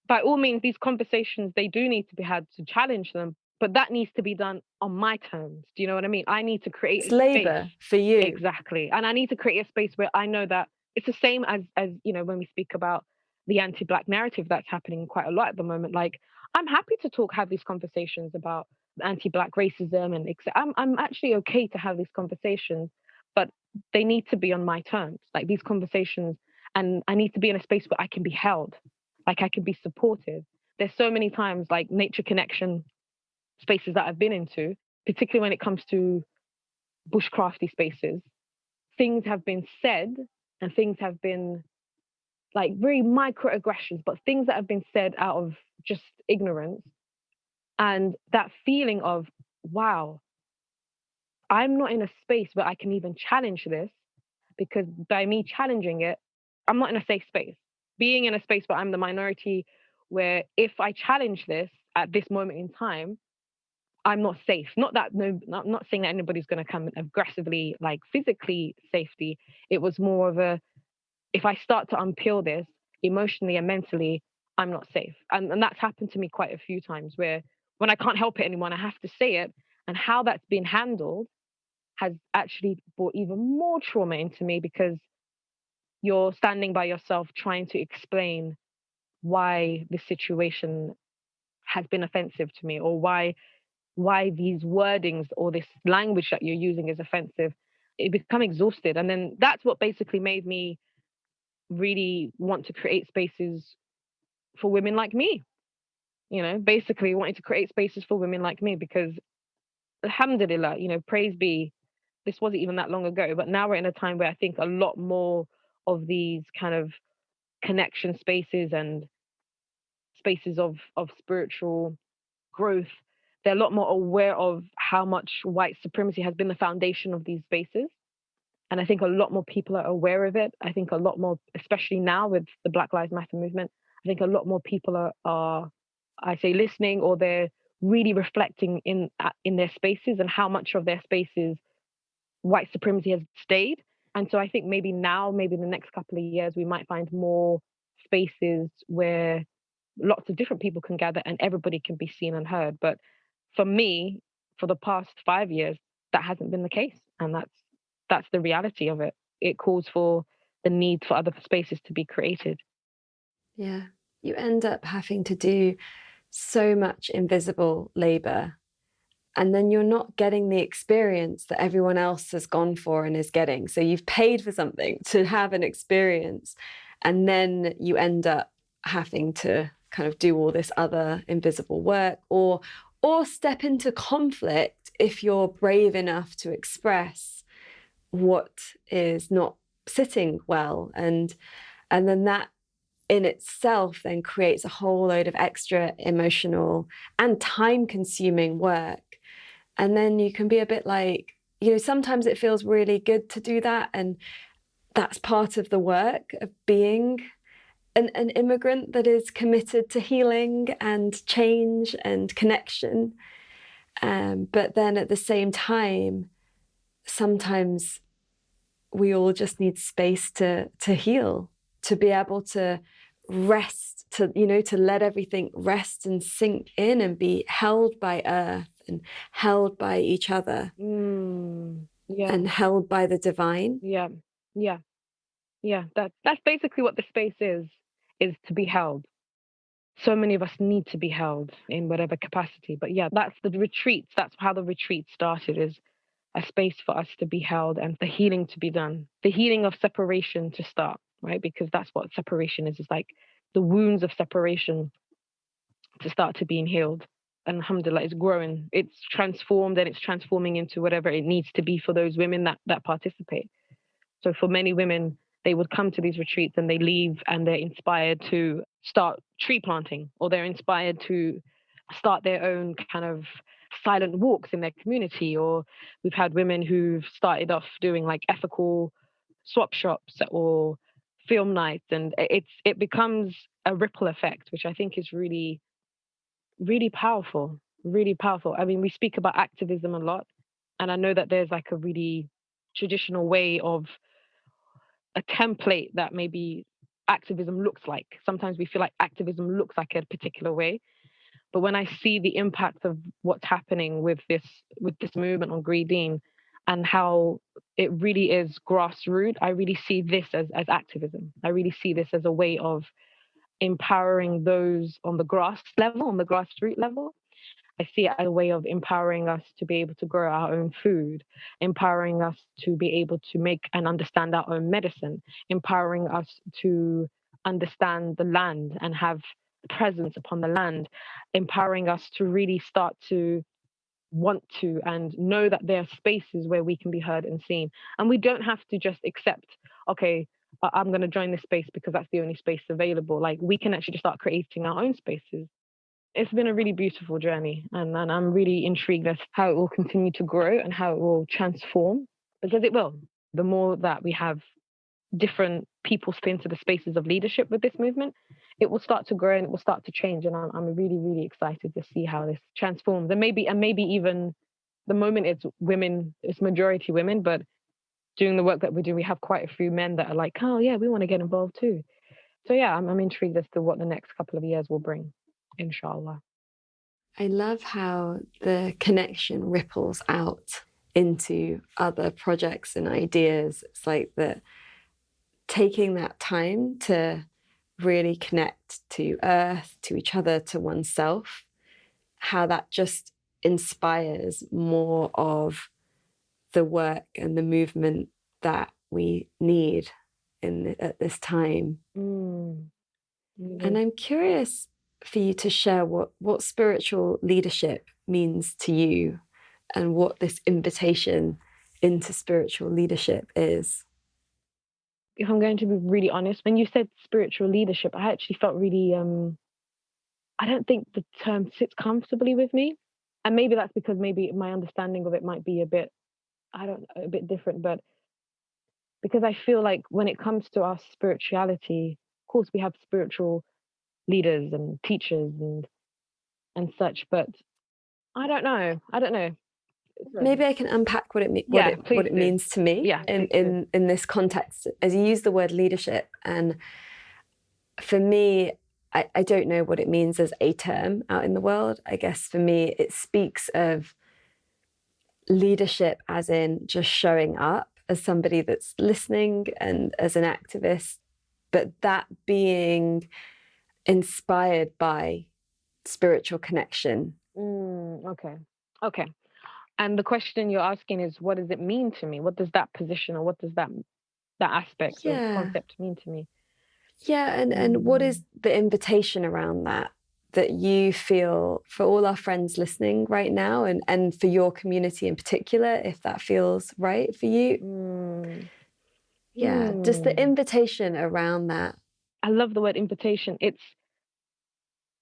by all means, these conversations, they do need to be had to challenge them, but that needs to be done on my terms. Do you know what I mean? I need to create It's a labor space. for you. Exactly. And I need to create a space where I know that it's the same as you know, when we speak about the anti-Black narrative that's happening quite a lot at the moment. Like, I'm happy to have these conversations about anti-Black racism and I'm actually okay to have these conversations, but they need to be on my terms. Like these conversations, and I need to be in a space where I can be held, like I can be supported. There's so many times like nature connection spaces that I've been into, particularly when it comes to bushcrafty spaces, things have been said and things have been like very microaggressions, but things that have been said out of just ignorance. And that feeling of, wow, I'm not in a space where I can even challenge this, because by me challenging it, I'm not in a safe space. Being in a space where I'm the minority, where if I challenge this at this moment in time, I'm not safe. Not saying that anybody's going to come aggressively, like physically safety. It was more of a, if I start to unpeel this emotionally and mentally, I'm not safe. And that's happened to me quite a few times where when I can't help it anymore, and I have to say it, and how that's been handled has actually brought even more trauma into me, because you're standing by yourself trying to explain why this situation has been offensive to me, or why these wordings or this language that you're using is offensive. It become exhausted. And then that's what basically made me really want to create spaces for women like me. You know, basically wanting to create spaces for women like me, because alhamdulillah, you know, praise be, this wasn't even that long ago, but now we're in a time where I think a lot more of these kind of connection spaces and spaces of spiritual growth, they're a lot more aware of how much white supremacy has been the foundation of these spaces. And I think a lot more people are aware of it. I think a lot more, especially now with the Black Lives Matter movement, I think a lot more people are I say, listening, or they're really reflecting in their spaces and how much of their spaces white supremacy has stayed. And so I think maybe now, maybe in the next couple of years, we might find more spaces where lots of different people can gather and everybody can be seen and heard. But for me, for the past 5 years, that hasn't been the case. And that's the reality of it. It calls for the need for other spaces to be created. Yeah. you end up having to do so much invisible labor, and then you're not getting the experience that everyone else has gone for and is getting. So you've paid for something to have an experience, and then you end up having to kind of do all this other invisible work, or step into conflict if you're brave enough to express what is not sitting well. And then that in itself then creates a whole load of extra emotional and time-consuming work. And then you can be a bit like, sometimes it feels really good to do that, and that's part of the work of being an immigrant that is committed to healing and change and connection. But then at the same time, sometimes we all just need space to heal, to be able to rest, to let everything rest and sink in and be held by earth and held by each other. Yeah. And held by the divine. Yeah. That's basically what the space is to be held. So many of us need to be held in whatever capacity. But yeah, that's the retreats. That's how the retreat started, is a space for us to be held and the healing to be done. The healing of separation to start, right? Because that's what separation is. It's like the wounds of separation to start to being healed. And alhamdulillah, it's growing. It's transformed, and it's transforming into whatever it needs to be for those women that participate. So for many women, they would come to these retreats and they leave and they're inspired to start tree planting, or they're inspired to start their own kind of silent walks in their community. Or we've had women who've started off doing like ethical swap shops or film nights, and it becomes a ripple effect, which I think is really, really powerful, really powerful. I mean, we speak about activism a lot, and I know that there's like a really traditional way of a template that maybe activism looks like. Sometimes we feel like activism looks like a particular way. But when I see the impact of what's happening with this movement on Green and how it really is grassroots, I really see this as activism. I really see this as a way of empowering those on the grassroots level. I see it as a way of empowering us to be able to grow our own food, empowering us to be able to make and understand our own medicine, empowering us to understand the land and have presence upon the land, empowering us to really start to want to and know that there are spaces where we can be heard and seen. And we don't have to just accept, okay, I'm going to join this space because that's the only space available. Like, we can actually just start creating our own spaces. It's been a really beautiful journey, and I'm really intrigued as how it will continue to grow and how it will transform, because it will. The more that we have different people step into the spaces of leadership with this movement, it will start to grow and it will start to change. And I'm really, really excited to see how this transforms. And maybe even the moment it's women, it's majority women, but doing the work that we do, we have quite a few men that are like, oh yeah, we want to get involved too. So yeah, I'm intrigued as to what the next couple of years will bring, inshallah. I love how the connection ripples out into other projects and ideas. It's like that taking that time to really connect to earth, to each other, to oneself, how that just inspires more of the work and the movement that we need at this time. Mm-hmm. And I'm curious for you to share what spiritual leadership means to you and what this invitation into spiritual leadership is. If I'm going to be really honest, when you said spiritual leadership, I actually felt really, I don't think the term sits comfortably with me. And maybe that's because maybe my understanding of it might be a bit different. But because I feel like when it comes to our spirituality, of course, we have spiritual leaders and teachers and such, but I don't know. Maybe I can unpack what it means to me in this context, as you use the word leadership. And for me, I don't know what it means as a term out in the world. I guess for me, it speaks of leadership as in just showing up as somebody that's listening and as an activist, but that being inspired by spiritual connection. Okay. And the question you're asking is, what does it mean to me? What does that position, or what does that aspect or concept mean to me? Yeah, and what is the invitation around that you feel, for all our friends listening right now, and for your community in particular, if that feels right for you? Just the invitation around that. I love the word invitation. It's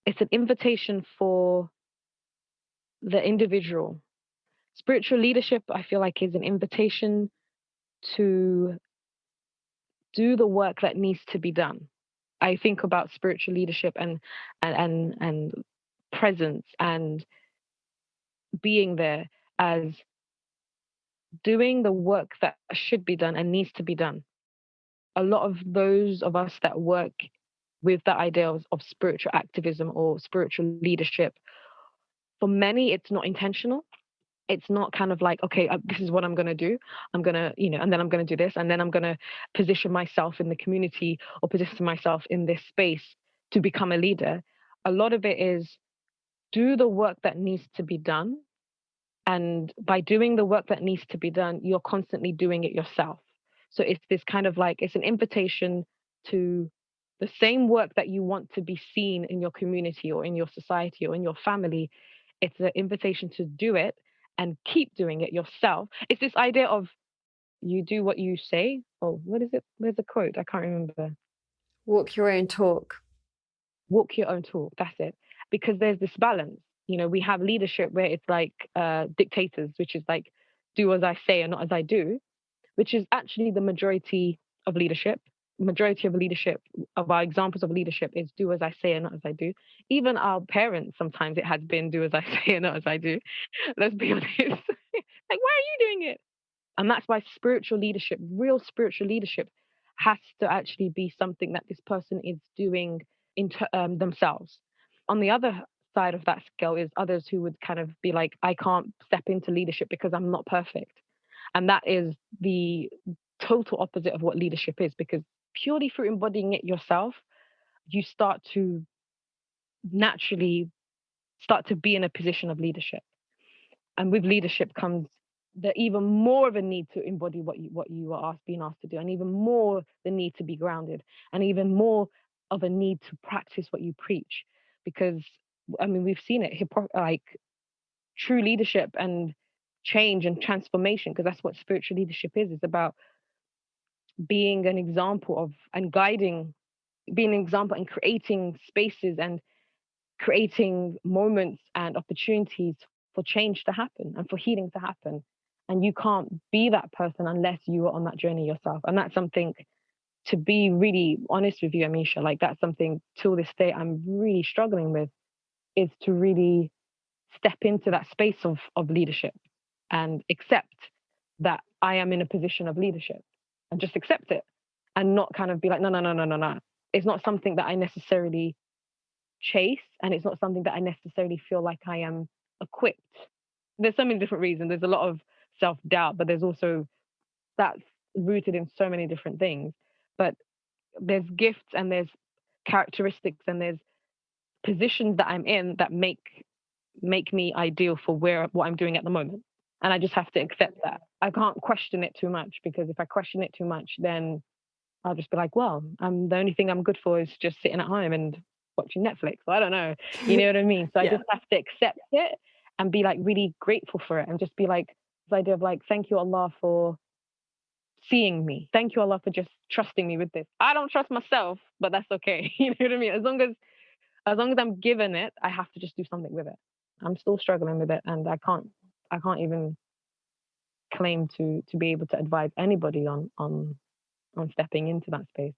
an invitation for the individual. Spiritual leadership, I feel like, is an invitation to do the work that needs to be done. I think about spiritual leadership and presence and being there as doing the work that should be done and needs to be done. A lot of those of us that work with the idea of spiritual activism or spiritual leadership, for many, it's not intentional. It's not kind of like, okay, this is what I'm going to do. I'm going to, and then I'm going to do this. And then I'm going to position myself in the community or position myself in this space to become a leader. A lot of it is do the work that needs to be done. And by doing the work that needs to be done, you're constantly doing it yourself. So it's this kind of like, it's an invitation to the same work that you want to be seen in your community or in your society or in your family. It's an invitation to do it and keep doing it yourself. It's this idea of you do what you say. Oh, what is it? Where's the quote? I can't remember. Walk your own talk. Walk your own talk. That's it. Because there's this balance. We have leadership where it's like dictators, which is like do as I say and not as I do, which is actually the majority of leadership. Majority of leadership, of our examples of leadership, is do as I say and not as I do. Even our parents, sometimes it has been do as I say and not as I do. Let's be honest. Like, why are you doing it? And that's why spiritual leadership, real spiritual leadership, has to actually be something that this person is doing themselves. On the other side of that scale is others who would kind of be like, I can't step into leadership because I'm not perfect. And that is the total opposite of what leadership is, because purely through embodying it yourself, you start to naturally start to be in a position of leadership. And with leadership comes the even more of a need to embody what you are being asked to do, and even more the need to be grounded, and even more of a need to practice what you preach. Because we've seen it, like true leadership and change and transformation, because that's what spiritual leadership is. It's about being an example of and guiding, being an example and creating spaces and creating moments and opportunities for change to happen and for healing to happen. And you can't be that person unless you are on that journey yourself. And that's something, to be really honest with you, Amisha, like that's something till this day I'm really struggling with, is to really step into that space of leadership and accept that I am in a position of leadership, and just accept it and not kind of be like, no. It's not something that I necessarily chase, and it's not something that I necessarily feel like I am equipped. There's so many different reasons. There's a lot of self-doubt, but there's also that's rooted in so many different things. But there's gifts and there's characteristics and there's positions that I'm in that make me ideal for what I'm doing at the moment. And I just have to accept that. I can't question it too much, because if I question it too much, then I'll just be like, well, the only thing I'm good for is just sitting at home and watching Netflix. I don't know. You know what I mean? So I just have to accept it and be like really grateful for it, and just be like, this idea of like, thank you, Allah, for seeing me. Thank you, Allah, for just trusting me with this. I don't trust myself, but that's okay. You know what I mean? As long as I'm given it, I have to just do something with it. I'm still struggling with it, and I can't even claim to be able to advise anybody on stepping into that space.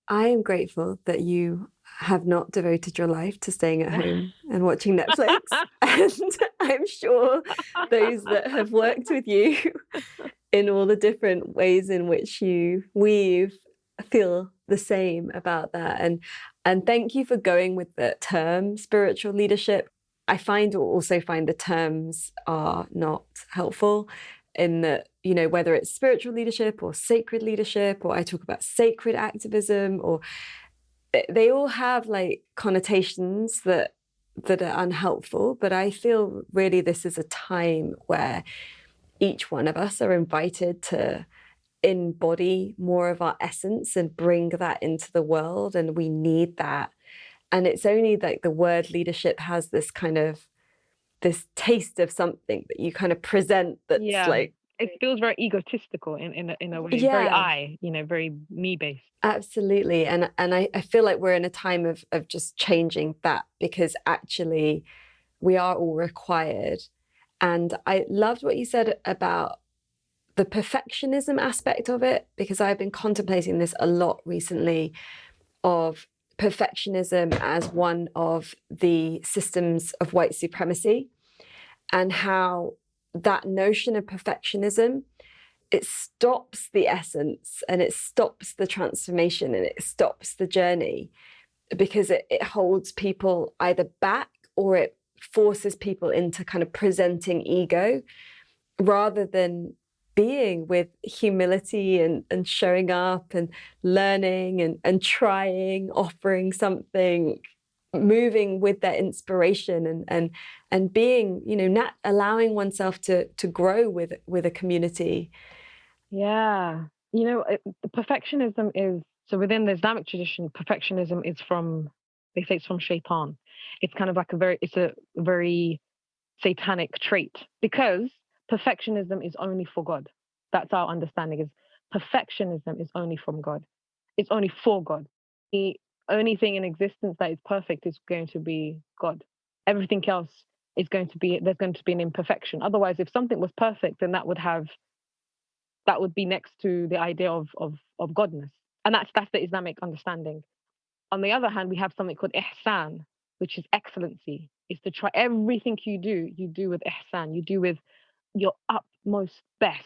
I am grateful that you have not devoted your life to staying at home and watching Netflix. And I'm sure those that have worked with you in all the different ways in which you weave feel the same about that. And thank you for going with the term spiritual leadership. I also find the terms are not helpful, in that, whether it's spiritual leadership or sacred leadership, or I talk about sacred activism, or they all have like connotations that are unhelpful, but I feel really this is a time where each one of us are invited to embody more of our essence and bring that into the world, and we need that. And it's only like the word leadership has this kind of this taste of something that you kind of present that's like, it feels very egotistical in a way, very very me based. Absolutely. And I feel like we're in a time of just changing that, because actually we are all required. And I loved what you said about the perfectionism aspect of it, because I've been contemplating this a lot recently, of perfectionism as one of the systems of white supremacy, and how that notion of perfectionism, it stops the essence and it stops the transformation and it stops the journey, because it holds people either back or it forces people into kind of presenting ego rather than being with humility and showing up and learning and trying, offering something, moving with their inspiration and being, allowing oneself to grow with a community. Yeah. The perfectionism is, so within the Islamic tradition, perfectionism is from, they say it's from shaitan. It's kind of like it's a very satanic trait, because perfectionism is only for God. That's our understanding, is perfectionism is only from God. It's only for God. The only thing in existence that is perfect is going to be God. Everything else is going to be, there's going to be an imperfection. Otherwise, if something was perfect, then that would be next to the idea of godness. And that's the Islamic understanding. On the other hand, we have something called Ihsan, which is excellency. Is to try everything you do with Ihsan, you do with your utmost best.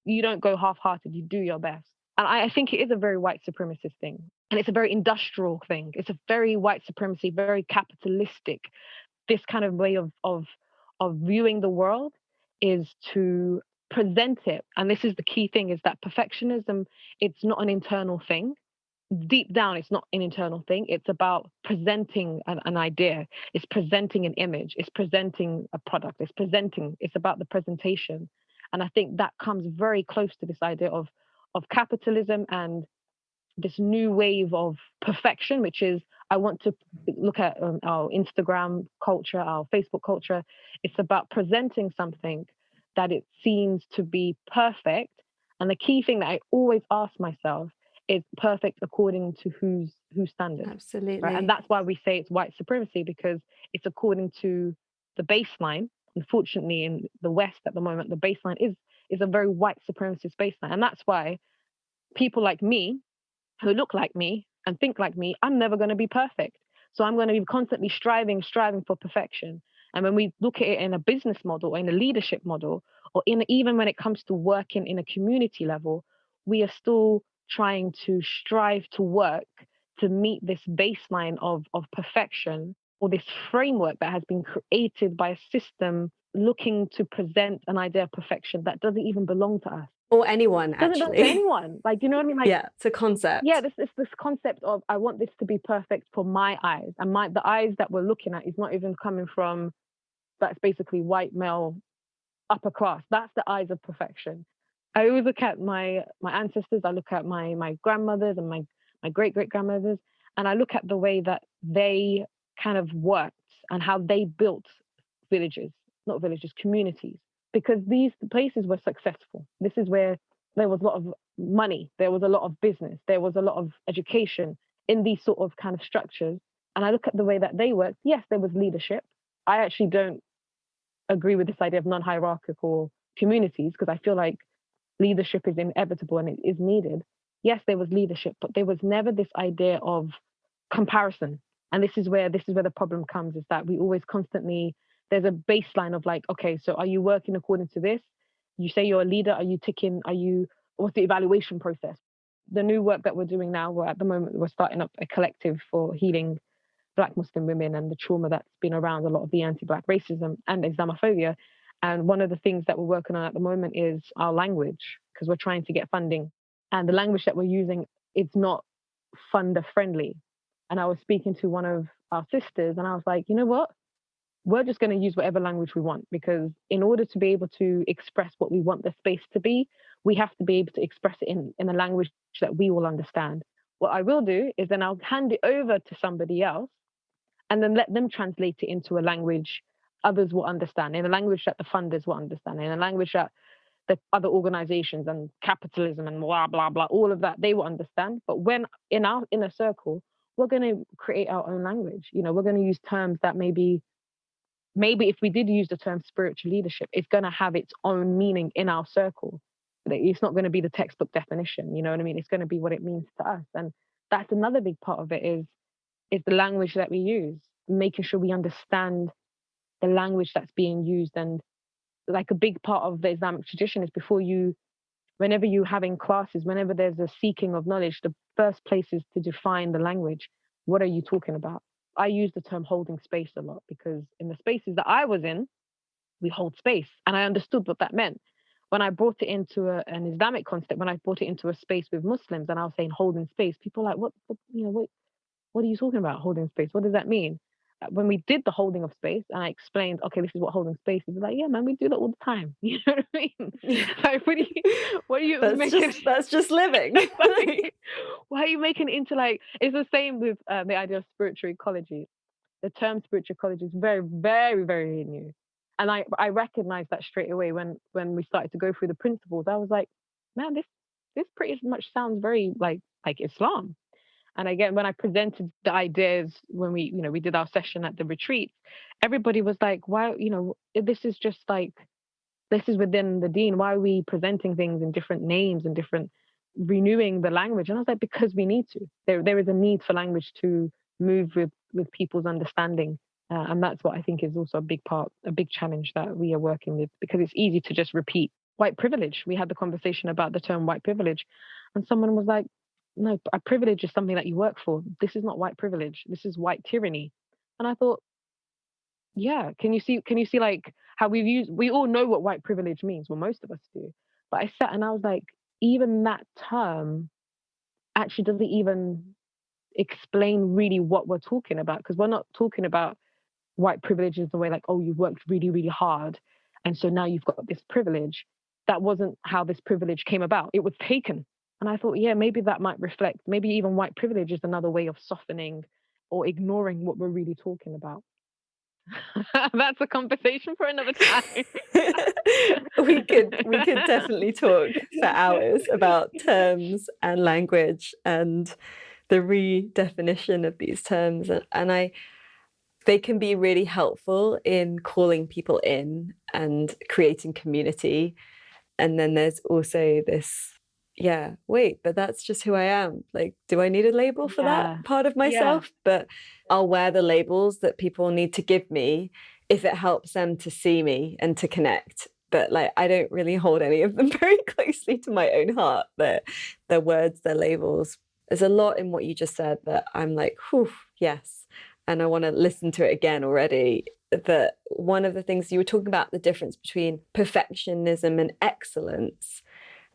You don't go half-hearted, you do your best. And I think it is a very white supremacist thing. And it's a very industrial thing. It's a very white supremacy, very capitalistic. This kind of way of viewing the world is to present it. And this is the key thing, is that perfectionism, it's not an internal thing. Deep down, it's not an internal thing. It's about presenting an idea. It's presenting an image. It's presenting a product. It's about the presentation. And I think that comes very close to this idea of capitalism and this new wave of perfection, which is, I want to look at our Instagram culture, our Facebook culture. It's about presenting something that it seems to be perfect. And the key thing that I always ask myself is, perfect according to whose standard? Absolutely. Right? And that's why we say it's white supremacy, because it's according to the baseline. Unfortunately, in the West at the moment, the baseline is a very white supremacist baseline. And that's why people like me, who look like me and think like me, I'm never going to be perfect. So I'm going to be constantly striving for perfection. And when we look at it in a business model, or in a leadership model, or even when it comes to working in a community level, we are still trying to strive to work to meet this baseline of perfection, or this framework that has been created by a system looking to present an idea of perfection that doesn't even belong to us. Or anyone, actually. Doesn't belong to anyone. Like, do you know what I mean? Like, yeah, it's a concept. Yeah, this concept of, I want this to be perfect for my eyes. And the eyes that we're looking at is not even coming from, that's basically white male upper class. That's the eyes of perfection. I always look at my ancestors. I look at my grandmothers and my great grandmothers, and I look at the way that they kind of worked and how they built communities, because these places were successful. This is where there was a lot of money, there was a lot of business, there was a lot of education in these sort of kind of structures. And I look at the way that they worked. Yes, there was leadership. I actually don't agree with this idea of non-hierarchical communities, because I feel like leadership is inevitable and it is needed. Yes, there was leadership, but there was never this idea of comparison. And this is where the problem comes, is that we always constantly, there's a baseline of like, okay, so are you working according to this? You say you're a leader, what's the evaluation process? The new work that we're doing now, at the moment, we're starting up a collective for healing Black Muslim women and the trauma that's been around a lot of the anti-Black racism and Islamophobia. And one of the things that we're working on at the moment is our language, because we're trying to get funding. And the language that we're using, it's not funder friendly. And I was speaking to one of our sisters, and I was like, you know what? We're just going to use whatever language we want, because in order to be able to express what we want the space to be, we have to be able to express it in a language that we will understand. What I will do is then I'll hand it over to somebody else and then let them translate it into a language others will understand, in a language that the funders will understand, in a language that the other organizations and capitalism and blah, blah, blah, all of that, they will understand. But when in our inner circle, we're going to create our own language. You know, we're going to use terms that maybe if we did use the term spiritual leadership, it's going to have its own meaning in our circle. It's not going to be the textbook definition. You know what I mean? It's going to be what it means to us. And that's another big part of it is the language that we use, making sure we understand the language that's being used. And like a big part of the Islamic tradition is whenever you're having classes, whenever there's a seeking of knowledge, the first place is to define the language. What are you talking about? I use the term holding space a lot, because in the spaces that I was in, we hold space. And I understood what that meant. When I brought it into an Islamic concept, when I brought it into a space with Muslims and I was saying holding space, people are like, what are you talking about, holding space? What does that mean? When we did the holding of space and I explained, okay, this is what holding space is, like, yeah, man, we do that all the time. You know what I mean? Like, what are you making? That's just living. Like, why are you making it into like, it's the same with the idea of spiritual ecology. The term spiritual ecology is very, very, very new. And I recognized that straight away when we started to go through the principles. I was like, man, this pretty much sounds very like Islam. And again, when I presented the ideas when we did our session at the retreat, everybody was like, why, this is just like, this is within the deen. Why are we presenting things in different names and different, renewing the language? And I was like, because we need to. There is a need for language to move with people's understanding. And that's what I think is also a big challenge that we are working with, because it's easy to just repeat white privilege. We had the conversation about the term white privilege, and someone was like, no, a privilege is something that you work for. This is not white privilege. This is white tyranny. And I thought, yeah, can you see like how we all know what white privilege means. Well, most of us do. But I sat and I was like, even that term actually doesn't even explain really what we're talking about, because we're not talking about white privilege is the way like, oh, you've worked really, really hard, and so now you've got this privilege. That wasn't how this privilege came about. It was taken. And I thought, yeah, maybe that might reflect, maybe even white privilege is another way of softening or ignoring what we're really talking about. That's a conversation for another time. we could definitely talk for hours about terms and language and the redefinition of these terms. And they can be really helpful in calling people in and creating community. And then there's also this, yeah, wait, but that's just who I am. Like, do I need a label for that part of myself? Yeah. But I'll wear the labels that people need to give me if it helps them to see me and to connect. But like, I don't really hold any of them very closely to my own heart. Their words, their labels. There's a lot in what you just said that I'm like, whew, yes. And I want to listen to it again already. That one of the things you were talking about, the difference between perfectionism and excellence.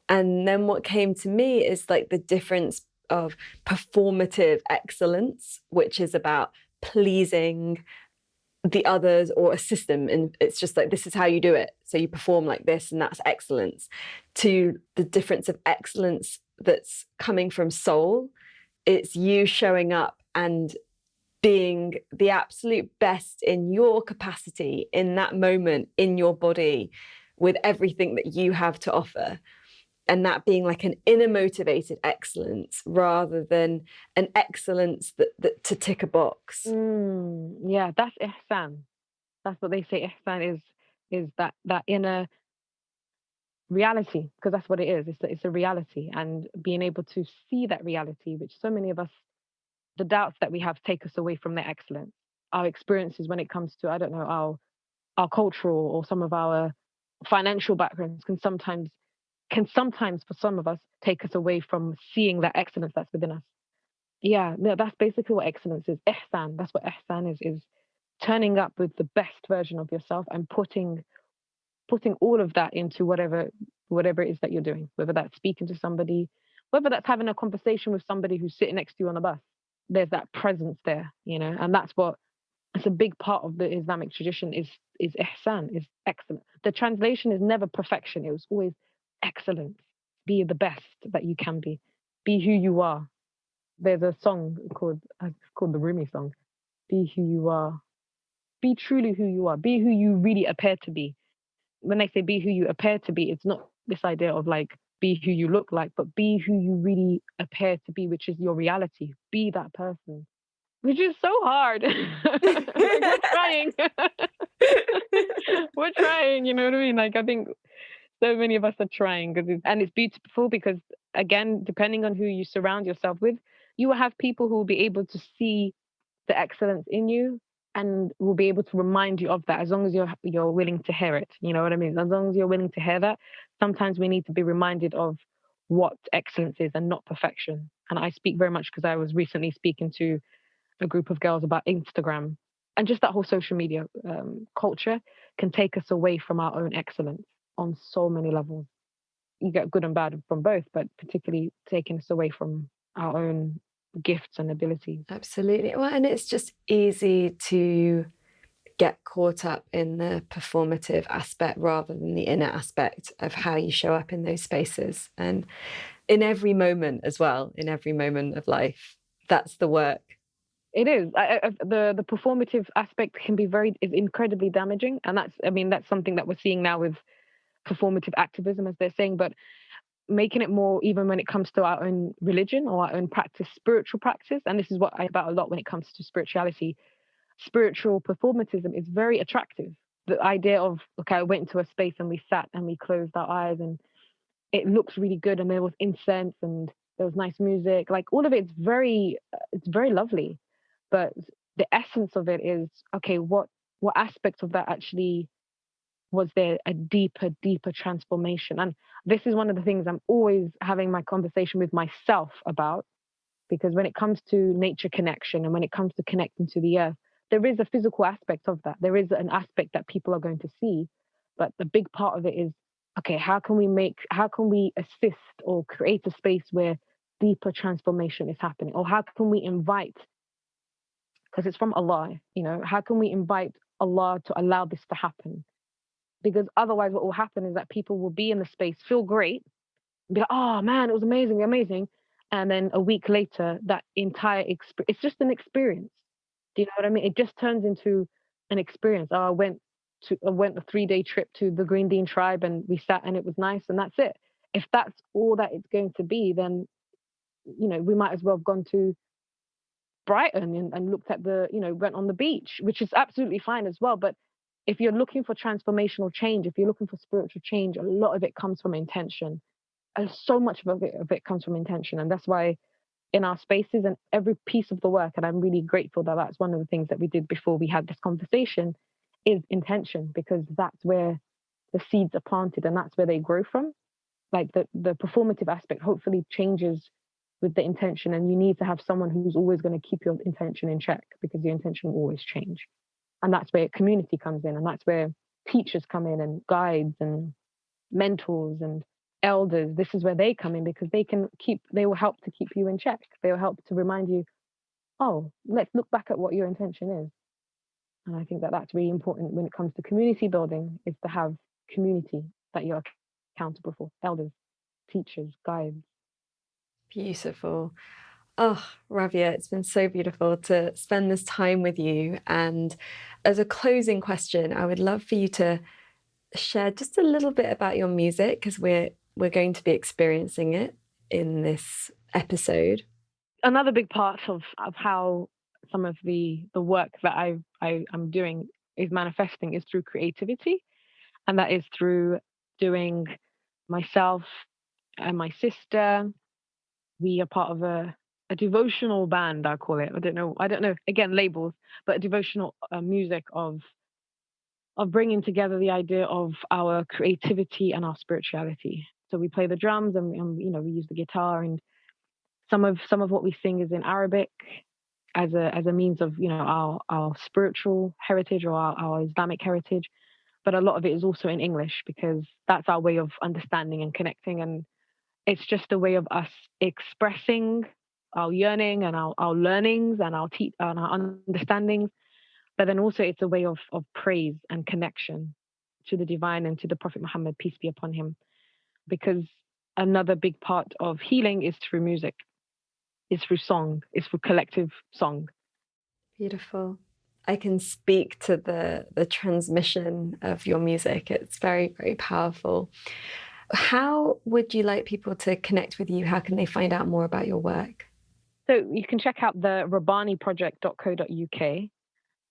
And then what came to me is like the difference of performative excellence, which is about pleasing the others or a system. And it's just like, this is how you do it. So you perform like this, and that's excellence. To the difference of excellence that's coming from soul. It's you showing up and being the absolute best in your capacity in that moment, in your body, with everything that you have to offer. And that being like an inner motivated excellence rather than an excellence that to tick a box. Yeah, that's Ihsan. That's what they say. Ihsan is that inner reality, because that's what it is. It's a reality, and being able to see that reality, which so many of us, the doubts that we have take us away from their excellence. Our experiences when it comes to, I don't know, our cultural or some of our financial backgrounds can sometimes for some of us take us away from seeing that excellence that's within us. Yeah, no, that's basically what excellence is. Ihsan, that's what Ihsan is turning up with the best version of yourself and putting all of that into whatever it is that you're doing, whether that's speaking to somebody, whether that's having a conversation with somebody who's sitting next to you on a bus. there's that presence there, and that's what it's a big part of the Islamic tradition is ihsan, is excellent. The translation is never perfection. It was always excellence. Be the best that you can be. Be who you are. There's a song called the Rumi song. Be who you are. Be truly who you are. Be who you really appear to be. When they say be who you appear to be, it's not this idea of like be who you look like, but be who you really appear to be, which is your reality. Be that person, which is so hard. Like, we're trying. We're trying, you know what I mean? Like, I think so many of us are trying, and it's beautiful because, again, depending on who you surround yourself with, you will have people who will be able to see the excellence in you and will be able to remind you of that as long as you're willing to hear it. You know what I mean? As long as you're willing to hear that, sometimes we need to be reminded of what excellence is and not perfection. And I speak very much because I was recently speaking to a group of girls about Instagram, and just that whole social media culture can take us away from our own excellence on so many levels. You get good and bad from both, but particularly taking us away from our own gifts and abilities. Absolutely. Well, and it's just easy to get caught up in the performative aspect rather than the inner aspect of how you show up in those spaces. And in every moment as well, in every moment of life, that's the work. It is. The performative aspect is incredibly damaging. And that's something that we're seeing now with performative activism, as they're saying, but making it more even when it comes to our own religion or our own practice, spiritual practice. And this is what I about a lot when it comes to spirituality. Spiritual performatism is very attractive. The idea of, okay, I went into a space and we sat and we closed our eyes and it looks really good and there was incense and there was nice music. Like all of it's very lovely. But the essence of it is, okay, what aspect of that actually was there a deeper transformation? And this is one of the things I'm always having my conversation with myself about, because when it comes to nature connection and when it comes to connecting to the earth, there is a physical aspect of that. There is an aspect that people are going to see, but the big part of it is, okay, how can we assist or create a space where deeper transformation is happening? Or how can we invite, because it's from Allah, how can we invite Allah to allow this to happen? Because otherwise what will happen is that people will be in the space, feel great, be like, oh man, it was amazing, amazing. And then a week later, that entire experience, it's just an experience. Do you know what I mean? It just turns into an experience. Oh, I went a 3-day trip to the Green Dean tribe and we sat and it was nice and that's it. If that's all that it's going to be, then, we might as well have gone to Brighton and looked at went on the beach, which is absolutely fine as well. But if you're looking for transformational change, if you're looking for spiritual change, a lot of it comes from intention. And so much of it comes from intention. And that's why in our spaces and every piece of the work, and I'm really grateful that that's one of the things that we did before we had this conversation, is intention, because that's where the seeds are planted and that's where they grow from. Like the performative aspect hopefully changes with the intention, and you need to have someone who's always going to keep your intention in check, because your intention will always change. And that's where community comes in, and that's where teachers come in and guides and mentors and elders. This is where they come in, because they will help to keep you in check. They will help to remind you, oh, let's look back at what your intention is. And I think that that's really important when it comes to community building, is to have community that you're accountable for, elders, teachers, guides. Beautiful. Oh, Rabiah, it's been so beautiful to spend this time with you. And as a closing question, I would love for you to share just a little bit about your music, because we're going to be experiencing it in this episode. Another big part of how some of the work that I'm doing is manifesting is through creativity, and that is through doing myself and my sister. We are part of a devotional band, I call it. I don't know. Again, labels, but a devotional music of bringing together the idea of our creativity and our spirituality. So we play the drums and we use the guitar, and some of what we sing is in Arabic as a means of our spiritual heritage or our Islamic heritage, but a lot of it is also in English, because that's our way of understanding and connecting, and it's just a way of us expressing our yearning and our learnings and and our understandings. But then also it's a way of praise and connection to the divine and to the Prophet Muhammad, peace be upon him. Because another big part of healing is through music, is through song, is through collective song. Beautiful. I can speak to the transmission of your music. It's very, very powerful. How would you like people to connect with you? How can they find out more about your work? So you can check out the rabbaniproject.co.uk,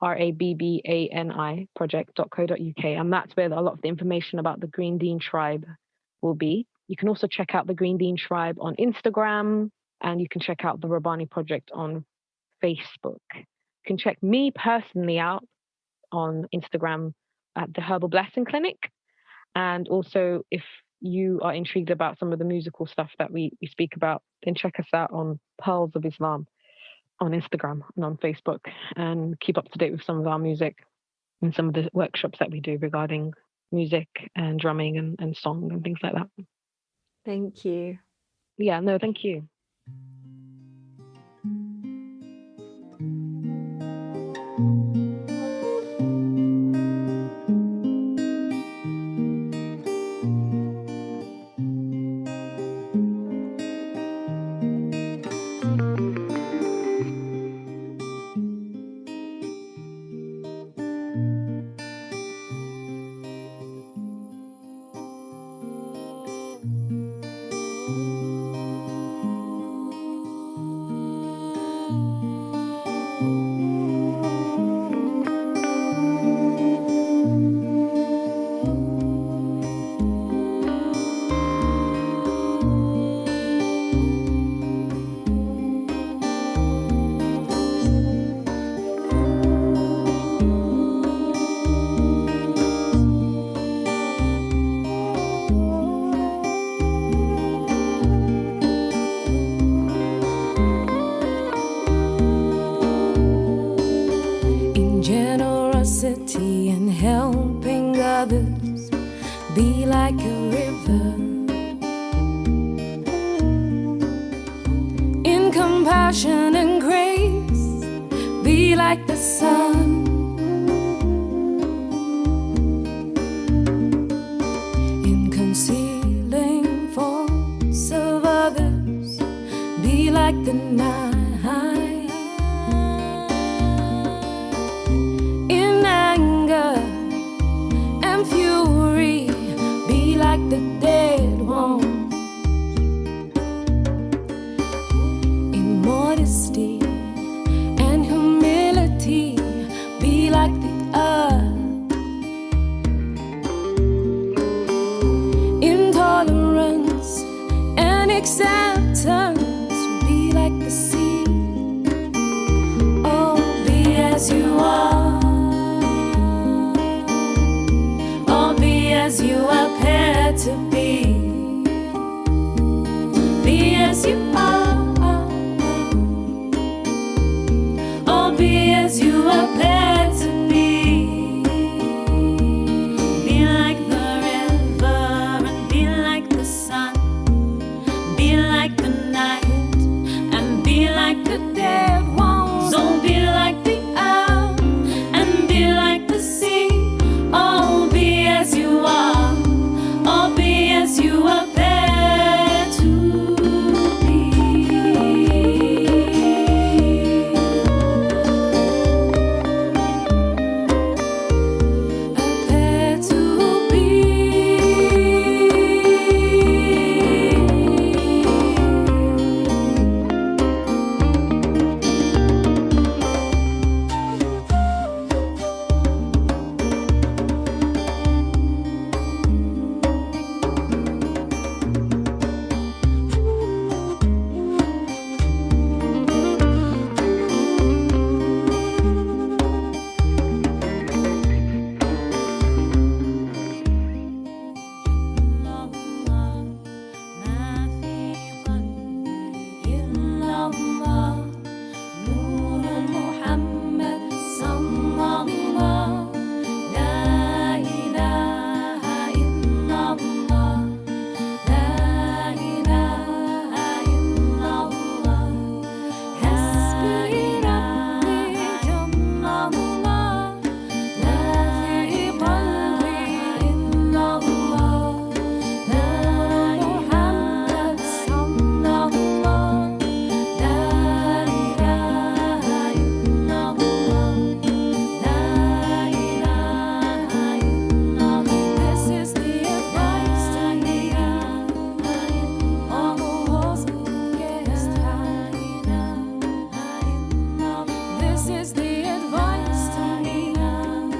RABBANI project.co.uk, and that's where a lot of the information about the Green Dean Tribe will be. You can also check out the Green Dean Tribe on Instagram, and you can check out the Rabbani Project on Facebook. You can check me personally out on Instagram at the Herbal Blessing Clinic. And also, if you are intrigued about some of the musical stuff that we speak about, then check us out on Pearls of Islam on Instagram and on Facebook, and keep up to date with some of our music and some of the workshops that we do regarding music and drumming and song and things like that. Thank you. Yeah, no, thank you. Generosity and helping others, be like a river. In compassion and grace, be like the sun. In concealing faults of others, be like the night. Fury, be like the dead ones. In modesty and humility, be like the earth. In tolerance and acceptance, be like the sea. Oh, be as you are. As you appear to be as you are. Oh, be as you appear to be. Be like the river and be like the sun. Be like the night and be like the dead ones. Oh, be like the earth and be like the sea. Oh, be as you are. Oh, be as you appear to be. Appear to be. This is the advice to me. On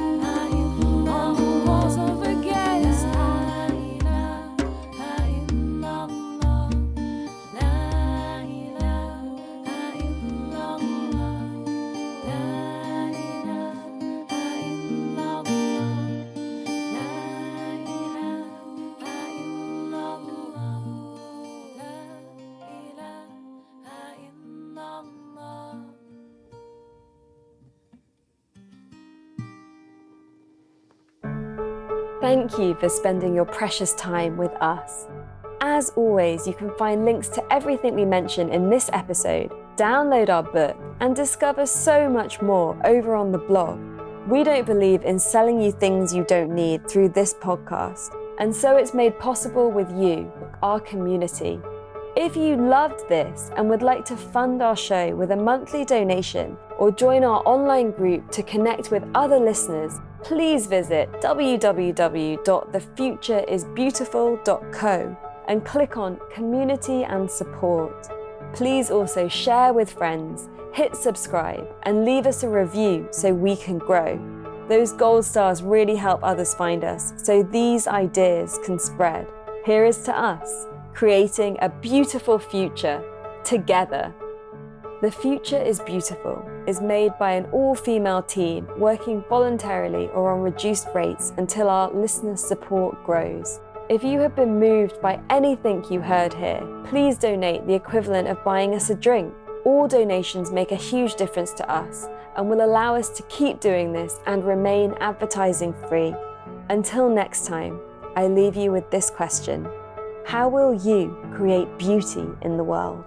the walls of a guest. Thank you for spending your precious time with us. As always, you can find links to everything we mention in this episode, download our book, and discover so much more over on the blog. We don't believe in selling you things you don't need through this podcast, and so it's made possible with you, our community. If you loved this and would like to fund our show with a monthly donation or join our online group to connect with other listeners, please visit www.thefutureisbeautiful.co and click on Community and Support. Please also share with friends, hit subscribe, and leave us a review so we can grow. Those gold stars really help others find us, so these ideas can spread. Here is to us, creating a beautiful future together. The Future is Beautiful is made by an all-female team working voluntarily or on reduced rates until our listener support grows. If you have been moved by anything you heard here, please donate the equivalent of buying us a drink. All donations make a huge difference to us and will allow us to keep doing this and remain advertising free. Until next time, I leave you with this question. How will you create beauty in the world?